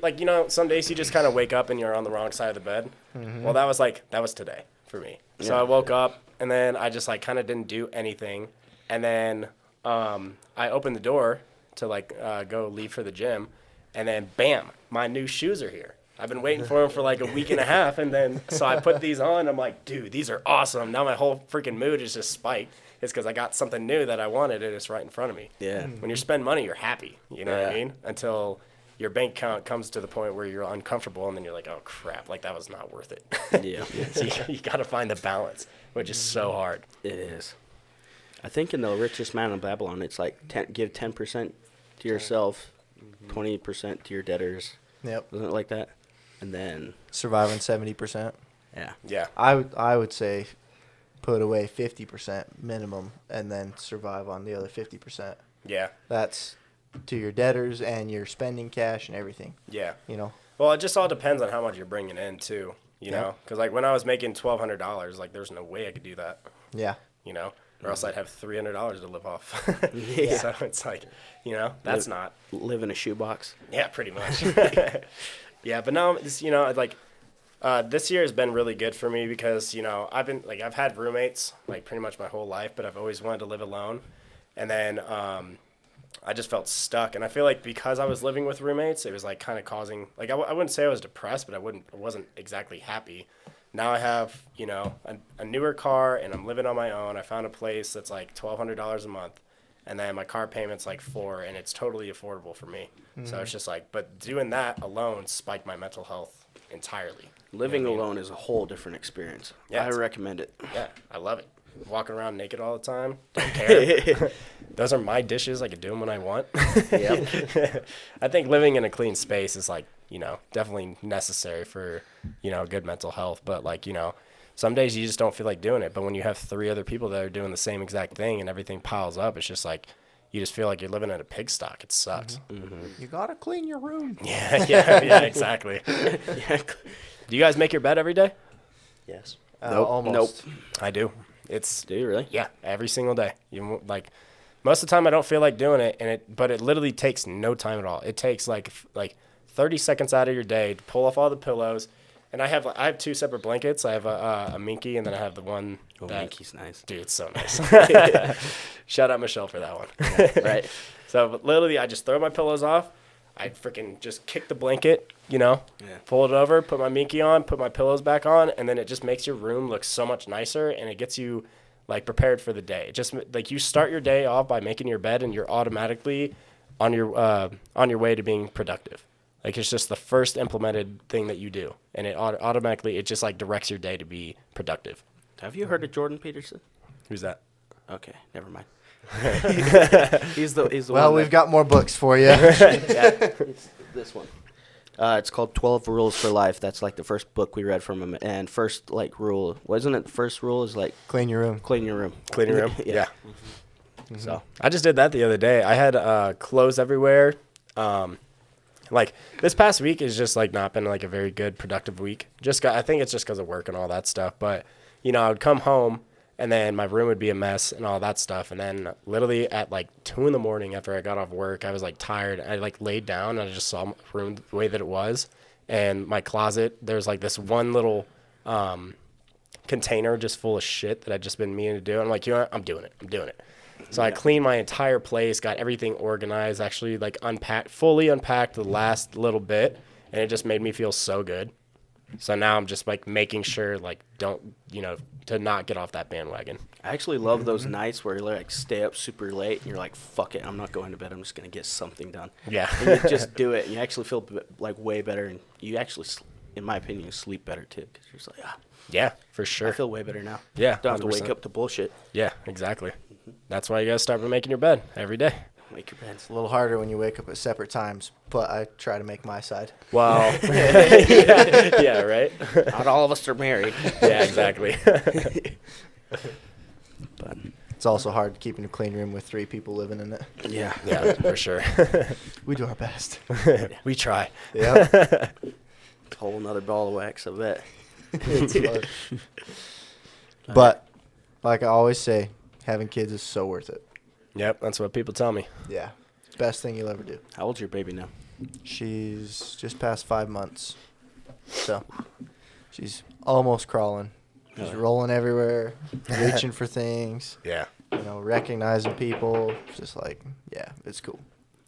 like, you know, some days you just kind of wake up and you're on the wrong side of the bed. Well, that was today. for me. So I woke up, and then I just like kind of didn't do anything, and then I opened the door to like go leave for the gym, and then bam, my new shoes are here. I've been waiting for them for like a week and a half, and then so I put these on. I'm like, dude, these are awesome. Now my whole freaking mood is just spiked. It's because I got something new that I wanted, and it's right in front of me. Yeah. When you spend money, you're happy. You know what I Yeah. mean? Until your bank account comes to the point where you're uncomfortable, and then you're like, oh crap, like that was not worth it. Yeah. So you got to find the balance, which is so hard. It is. I think in the richest man in Babylon, it's like give 10% to yourself, 20% to your debtors. Yep. Wasn't it like that? And then, Surviving 70%. yeah. Yeah. I would say put away 50% minimum and then survive on the other 50%. Yeah. That's to your debtors and your spending cash and everything, Yeah. you know. Well, it just all depends on how much you're bringing in too. You Yeah. know, because like when I was making $1,200, like there's no way I could do that. Yeah. You know, or else I'd have $300 to live off. Yeah. So it's like, you know, that's not. Live in a shoebox. Yeah, pretty much. Yeah, but now, you know, like, this year has been really good for me because, you know, I've had roommates, like, pretty much my whole life, but I've always wanted to live alone. And then I just felt stuck. And I feel like because I was living with roommates, it was, like, kind of causing, like, I wouldn't say I was depressed, but I wasn't exactly happy. Now I have, you know, a newer car, and I'm living on my own. I found a place that's, like, $1,200 a month. And then my car payment's like $400, and it's totally affordable for me. So it's just like, but doing that alone spiked my mental health entirely. Living You know what I mean? alone is a whole different experience. Yeah, I it's- recommend it. Yeah, I love it. Walking around naked all the time, don't care. Those are my dishes. I can do them when I want. Yep. I think living in a clean space is like, you know, definitely necessary for, you know, good mental health. But like, you know, some days you just don't feel like doing it. But when you have 3 other people that are doing the same exact thing and everything piles up, it's just like, you just feel like you're living in a pigsty. It sucks. You got to clean your room. Yeah, exactly. Yeah. Do you guys make your bed every day? Yes. Nope. Almost. I do. It's Do you really? yeah, every single day. Like most of the time I don't feel like doing it, but it literally takes no time at all. It takes like 30 seconds out of your day to pull off all the pillows. And I have 2 separate blankets. I have a Minky, and then I have the one Oh, that Minky's nice. dude, it's so nice. Shout out Michelle for that one. Right. So but literally I just throw my pillows off. I freaking just kick the blanket, you know, Yeah. fold it over, put my Minky on, put my pillows back on, and then it just makes your room look so much nicer, and it gets you like prepared for the day. It just like you start your day off by making your bed, and you're automatically on your way to being productive. Like it's just the first implemented thing that you do, and it automatically it just like directs your day to be productive. Have you heard of Jordan Peterson? Who's that? Okay, never mind. he's the Well, one we've got more books for you. it's this one. It's called 12 Rules for Life. That's like the first book we read from him. And first like rule, wasn't it? The first rule is like Clean your room. clean your room. Clean your room. Yeah. Yeah. So I just did that the other day. I had clothes everywhere. Like this past week has just like not been like a very good productive week. I think it's just because of work and all that stuff. But you know, I would come home and then my room would be a mess and all that stuff. And then literally at like 2 a.m. after I got off work, I was like tired. I like laid down and I just saw my room the way that it was. And my closet, there's like this one little container just full of shit that I'd just been meaning to do. And I'm like, you know what? I'm doing it. So I cleaned my entire place, got everything organized, actually like fully unpacked the last little bit, and it just made me feel so good. So now I'm just like making sure like to not get off that bandwagon. I actually love those nights where you like stay up super late and you're like, fuck it, I'm not going to bed. I'm just going to get something done. Yeah. And you just do it and you actually feel like way better. And you actually, in my opinion, sleep better too. Because you're just like, Yeah, for sure. I feel way better now. Yeah, Don't have to wake 100%. up to bullshit. Yeah, exactly. That's why you gotta start by making your bed every day. Make your beds. It's a little harder when you wake up at separate times, but I try to make my side. Well, yeah, right. Not all of us are married. Yeah, exactly. But It's also hard keeping a clean room with 3 people living in it. yeah. Yeah, for sure. We do our best. We try. Yeah. Whole nother ball of wax, I bet. It's fun. But like I always say, having kids is so worth it. Yep, that's what people tell me. Yeah. Best thing you'll ever do. How old's your baby now? She's just past 5 months. So she's almost crawling. just rolling everywhere, reaching for things, Yeah. recognizing people. It's just like, yeah, it's cool.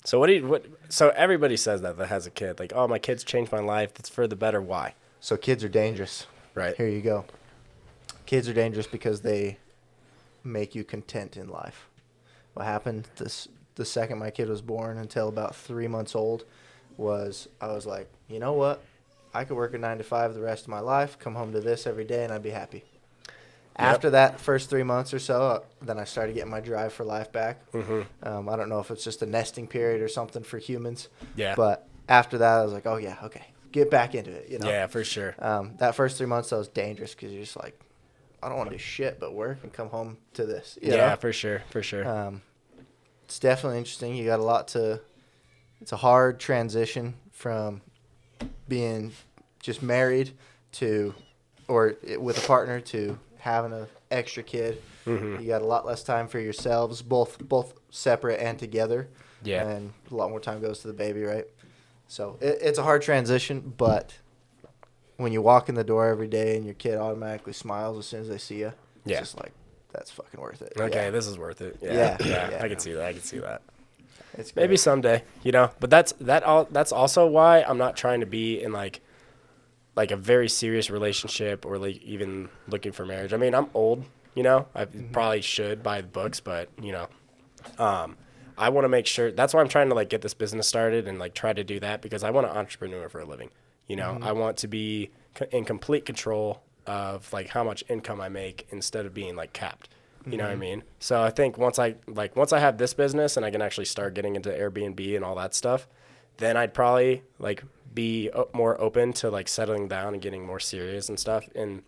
So so everybody says that has a kid. Like, oh, my kid's changed my life. It's for the better. Why? So kids are dangerous. Right. Here you go. Kids are dangerous because they make you content in life. What happened the second my kid was born until about 3 months old was I was like, you know what? I could work a 9 to 5 the rest of my life, come home to this every day, and I'd be happy. After that first 3 months or so, then I started getting my drive for life back. Mm-hmm. I don't know if it's just a nesting period or something for humans. Yeah. But after that, I was like, oh, yeah, okay. Get back into it, Yeah, for sure. That first 3 months, that was dangerous because you're just like, I don't want to do shit but work and come home to this. You know? For sure. For sure. It's definitely interesting. You got a lot to – it's a hard transition from being just married to – or with a partner to having an extra kid. Mm-hmm. You got a lot less time for yourselves, both separate and together. Yeah. And a lot more time goes to the baby, right? So it's a hard transition, but when you walk in the door every day and your kid automatically smiles as soon as they see you, it's just like, that's fucking worth it. Okay, Yeah. this is worth it. Yeah. Yeah. I can see that. It's Maybe great. someday, But that's also why I'm not trying to be in like a very serious relationship or like even looking for marriage. I mean, I'm old, I probably should buy the books, but I want to make sure. That's why I'm trying to like get this business started and like try to do that because I want an entrepreneur for a living. I want to be in complete control of like how much income I make instead of being like capped. You know what I mean? So I think once I have this business and I can actually start getting into Airbnb and all that stuff, then I'd probably like be more open to like settling down and getting more serious and stuff. And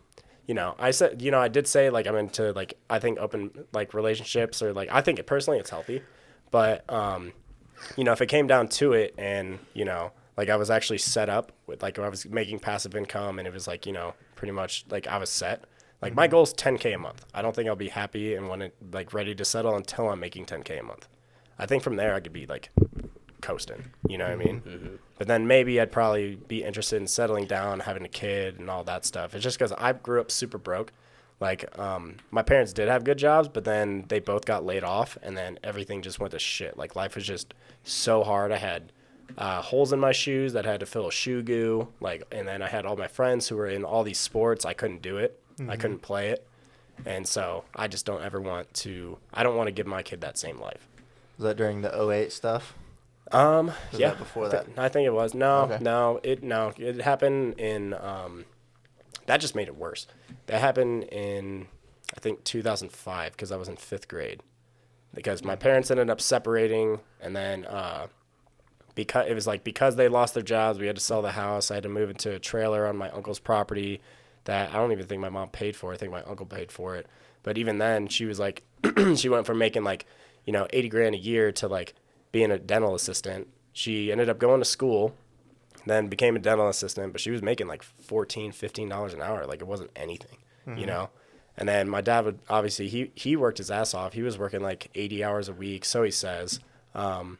I said, I did say like I'm into like I think open like relationships or like I think personally it's healthy, but if it came down to it and like I was actually set up with like I was making passive income and it was like pretty much like I was set. Like my goal is $10K a month. I don't think I'll be happy and when it like ready to settle until I'm making $10K a month. I think from there I could be like coasting, you know what I mean? Mm-hmm. But then maybe I'd probably be interested in settling down, having a kid and all that stuff. It's just because I grew up super broke. Like my parents did have good jobs, but then they both got laid off and then everything just went to shit. Like life was just so hard. I had holes in my shoes that I had to fill a shoe goo. And then I had all my friends who were in all these sports. I couldn't do it. I couldn't play it. And so I just don't ever want to, I don't want to give my kid that same life. Was that during the '08 stuff? Yeah. That before that? I think it was. No, Okay. it happened in, that just made it worse. That happened in, I think 2005 because I was in 5th grade because my parents ended up separating and then, because they lost their jobs, we had to sell the house. I had to move into a trailer on my uncle's property that I don't even think my mom paid for. I think my uncle paid for it. But even then, she was like, she went from making like, $80,000 a year to like being a dental assistant. She ended up going to school, then became a dental assistant, but she was making like $14, $15 an hour. Like it wasn't anything, And then my dad would obviously, he worked his ass off. He was working like 80 hours a week, so he says. And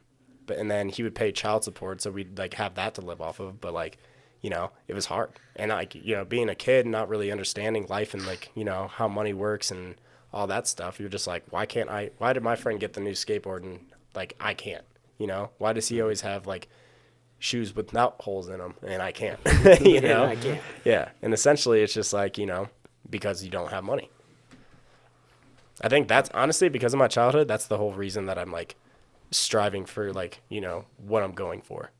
then he would pay child support, so we'd like have that to live off of. But like, it was hard. And like, being a kid and not really understanding life and like, how money works and all that stuff, you're just like, why did my friend get the new skateboard and like I can't, why does he always have like shoes without holes in them and I can't, I can't. Yeah. And essentially it's just like, because you don't have money. I think that's honestly because of my childhood, that's the whole reason that I'm like striving for like, what I'm going for.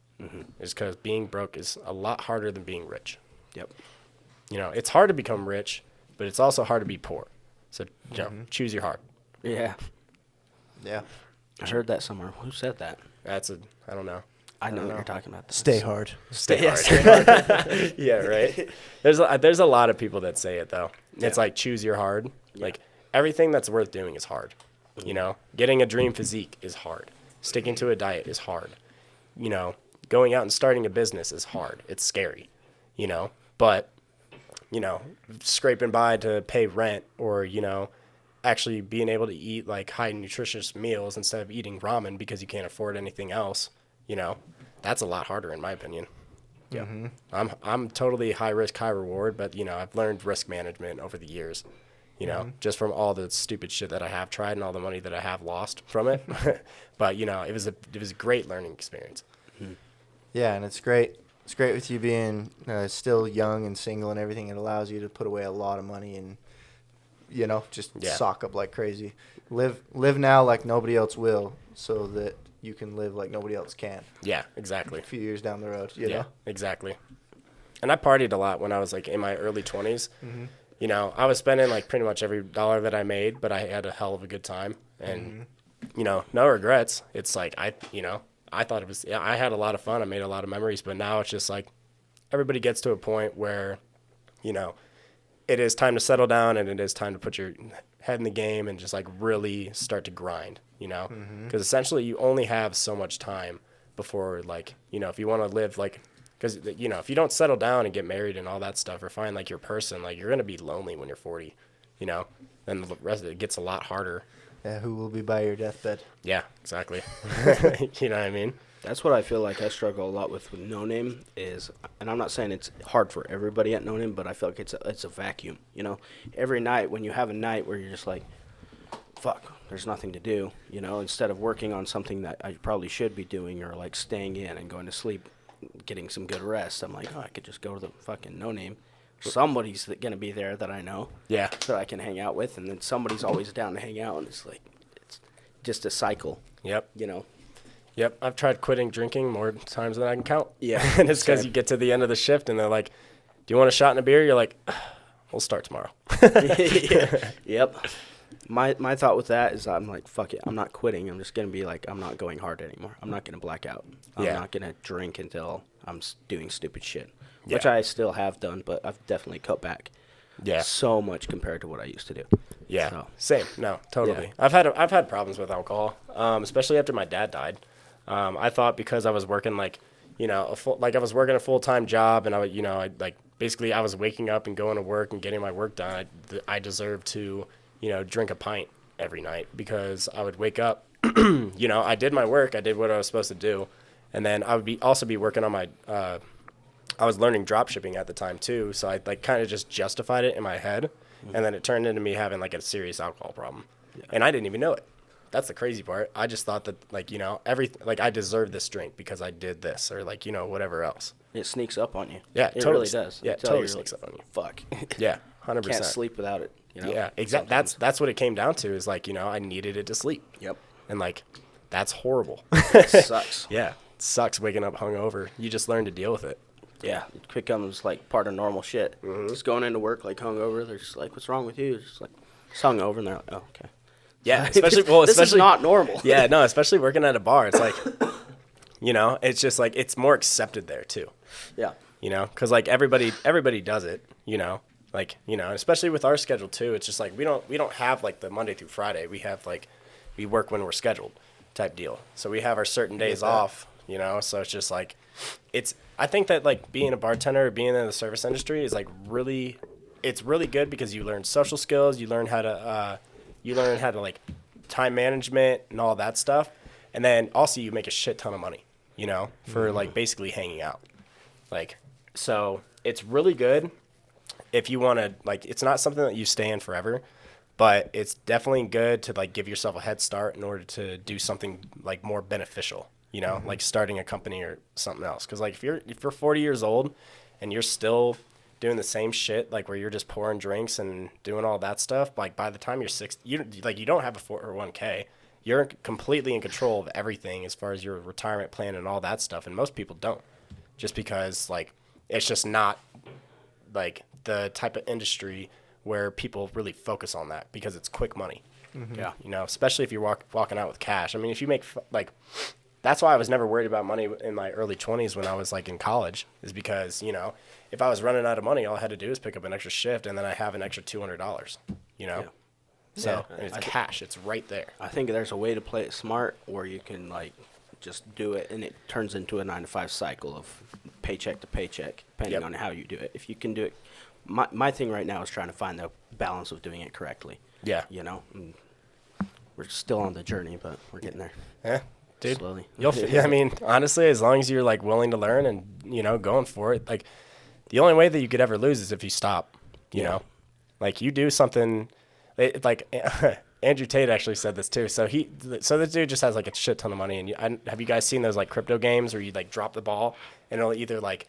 Is because being broke is a lot harder than being rich. Yep. It's hard to become rich, but it's also hard to be poor. So, choose your heart. Yeah. Yeah. I heard that somewhere. Who said that? I don't know. I know what you're talking about. Stay hard. Stay hard. Yeah, right. There's a lot of people that say it though. It's like choose your hard. Yeah. Like everything that's worth doing is hard. Getting a dream physique is hard. Sticking to a diet is hard. Going out and starting a business is hard. It's scary. But scraping by to pay rent or actually being able to eat like high nutritious meals instead of eating ramen because you can't afford anything else, that's a lot harder in my opinion. Yeah. I'm totally high risk, high reward, but you know, I've learned risk management over the years, you know, just from all the stupid shit that I have tried and all the money that I have lost from it. But you know, it was a great learning experience. Yeah, and it's great. It's great with you being still young and single and everything. It allows you to put away a lot of money and, you know, just sock up like crazy. Live now like nobody else will, so that you can live like nobody else can. Yeah, exactly. A few years down the road, you know? Exactly. And I partied a lot when I was like in my early 20s. You know, I was spending like pretty much every dollar that I made, but I had a hell of a good time. And, you know, no regrets. It's like, I thought it was, I had a lot of fun. I made a lot of memories, but now it's just like everybody gets to a point where, you know, it is time to settle down and it is time to put your head in the game and just like really start to grind, you know, because essentially you only have so much time before, like, you know, if you want to live like, because, you know, if you don't settle down and get married and all that stuff or find like your person, like you're going to be lonely when you're 40, you know, then the rest of it gets a lot harder. Yeah, who will be by your deathbed? Yeah, exactly. You know what I mean? That's what I feel like I struggle a lot with No Name is, and I'm not saying it's hard for everybody at No Name, but I feel like it's a vacuum, you know? Every night when you have a night where you're just like, fuck, there's nothing to do, you know, instead of working on something that I probably should be doing or like staying in and going to sleep, getting some good rest, I'm like, oh, I could just go to the fucking No Name. Somebody's going to be there that I know that I can hang out with, and then somebody's always down to hang out, and it's like, it's just a cycle. Yep. You know? Yep, I've tried quitting drinking more times than I can count. Yeah. And it's because you get to the end of the shift and they're like, do you want a shot and a beer? You're like, we'll start tomorrow. Yep. My thought with that is I'm like, fuck it. I'm not quitting. I'm just going to be like, I'm not going hard anymore. I'm not going to black out. I'm not going to drink until I'm doing stupid shit, which I still have done, but I've definitely cut back. Yeah. So much compared to what I used to do. Yeah. So. Same. No, totally. Yeah. I've had problems with alcohol, especially after my dad died. I thought because I was working like, you know, I was working a full-time job and basically I was waking up and going to work and getting my work done. I deserved to, you know, drink a pint every night because I would wake up, you know, I did my work. I did what I was supposed to do. And then I would also be working on my, I was learning drop shipping at the time too. So I like kind of just justified it in my head. And then it turned into me having like a serious alcohol problem. Yeah. And I didn't even know it. That's the crazy part. I just thought that, like, you know, I deserve this drink because I did this or, like, you know, whatever else. It sneaks up on you. Yeah, it totally really does. Yeah, it totally sneaks up on you. Fuck. Yeah, 100%. Can't sleep without it. You know? Yeah, exactly. That's what it came down to is, like, you know, I needed it to sleep. Yep. And, like, that's horrible. It sucks. Yeah, it sucks waking up hungover. You just learn to deal with it. Yeah, it becomes, like, part of normal shit. Just going into work, like, hungover, they're just like, what's wrong with you? It's just like, it's hungover, and they're like, oh, okay. Yeah, especially this is not normal. Yeah, no, especially working at a bar. It's like, you know, it's just like it's more accepted there too. Yeah. You know, because like everybody does it. You know, like you know, especially with our schedule too. It's just like we don't have like the Monday through Friday. We have like we work when we're scheduled type deal. So we have our certain days off. You know, so it's just like I think that like being a bartender or being in the service industry is like it's really good because you learn social skills. You learn how to like time management and all that stuff. And then also you make a shit ton of money, you know, for like basically hanging out. Like, so it's really good if you want to, like, it's not something that you stay in forever, but it's definitely good to like give yourself a head start in order to do something like more beneficial, you know, like starting a company or something else. Cause like if you're 40 years old and you're still doing the same shit, like where you're just pouring drinks and doing all that stuff, like by the time you're 60, you don't have a 401k. You're completely in control of everything as far as your retirement plan and all that stuff. And most people don't, just because like it's just not like the type of industry where people really focus on that because it's quick money. Yeah, you know, especially if you're walking out with cash. I mean, if you make like, that's why I was never worried about money in my early 20s when I was like in college, is because, you know, if I was running out of money, all I had to do is pick up an extra shift and then I have an extra $200, you know? Yeah. So, and it's cash. It's right there. I think there's a way to play it smart where you can, like, just do it and it turns into a 9-to-5 cycle of paycheck to paycheck, depending on how you do it. If you can do it, my thing right now is trying to find the balance of doing it correctly. Yeah. You know? And we're still on the journey, but we're getting there. Yeah. Dude, slowly. I mean, honestly, as long as you're like willing to learn and, going for it, like the only way that you could ever lose is if you stop, you Yeah. know, like you do something like Andrew Tate actually said this too. So this dude just has like a shit ton of money. And have you guys seen those like crypto games where you like drop the ball and it'll either like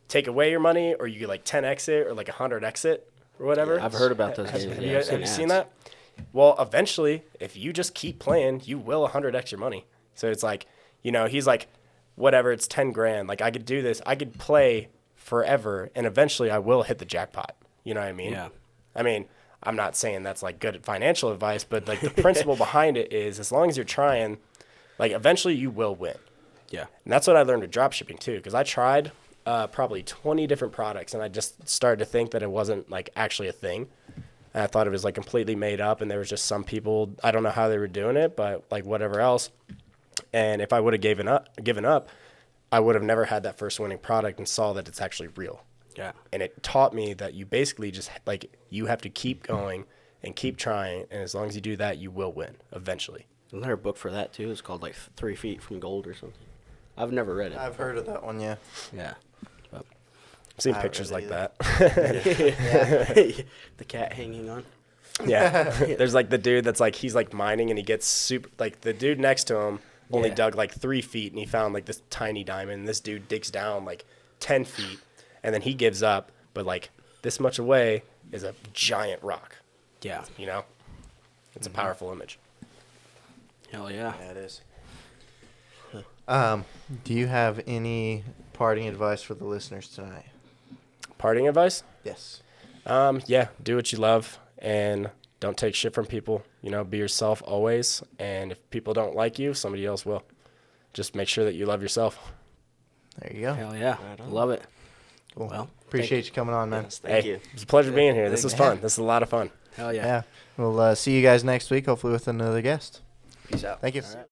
take away your money or you like 10x it or like 100x it or whatever? I've heard about those games. Have Yeah, you, I've have you ads. seen that? Well, eventually, if you just keep playing, you will 100x your money. So it's like, he's like, whatever, it's 10 grand. Like I could do this. I could play forever and eventually I will hit the jackpot. You know what I mean? Yeah. I mean, I'm not saying that's like good financial advice, but like the principle behind it is as long as you're trying, like eventually you will win. Yeah. And that's what I learned with drop shipping too, because I tried probably 20 different products and I just started to think that it wasn't like actually a thing. And I thought it was like completely made up and there was just some people, I don't know how they were doing it, but like whatever else. And if I would have given up, I would have never had that first winning product and saw that it's actually real. Yeah. And it taught me that you basically just like, you have to keep going and keep trying. And as long as you do that, you will win eventually. Isn't there a book for that too? It's called like 3 Feet from Gold or something. I've never read it. I've heard of that one. Yeah. Yeah. But I've seen I haven't pictures read like it that. the cat hanging on. Yeah. There's like the dude that's like, he's like mining and he gets super, like the dude next to him only Yeah. dug like 3 feet and he found like this tiny diamond. And this dude digs down like 10 feet and then he gives up. But like this much away is a giant rock, Yeah. It's a powerful image. Hell yeah. Yeah, it is. Do you have any parting advice for the listeners tonight? Parting advice? Yes. Yeah, do what you love and don't take shit from people. Be yourself always. And if people don't like you, somebody else will. Just make sure that you love yourself. There you go. Hell yeah. Right on. Love it. Cool. Well, Appreciate you coming on, man. Yes, thank Hey, you. it was a pleasure being here. This was Yeah. fun. This is a lot of fun. Hell yeah. Yeah. We'll see you guys next week, hopefully with another guest. Peace out. Thank you. All right.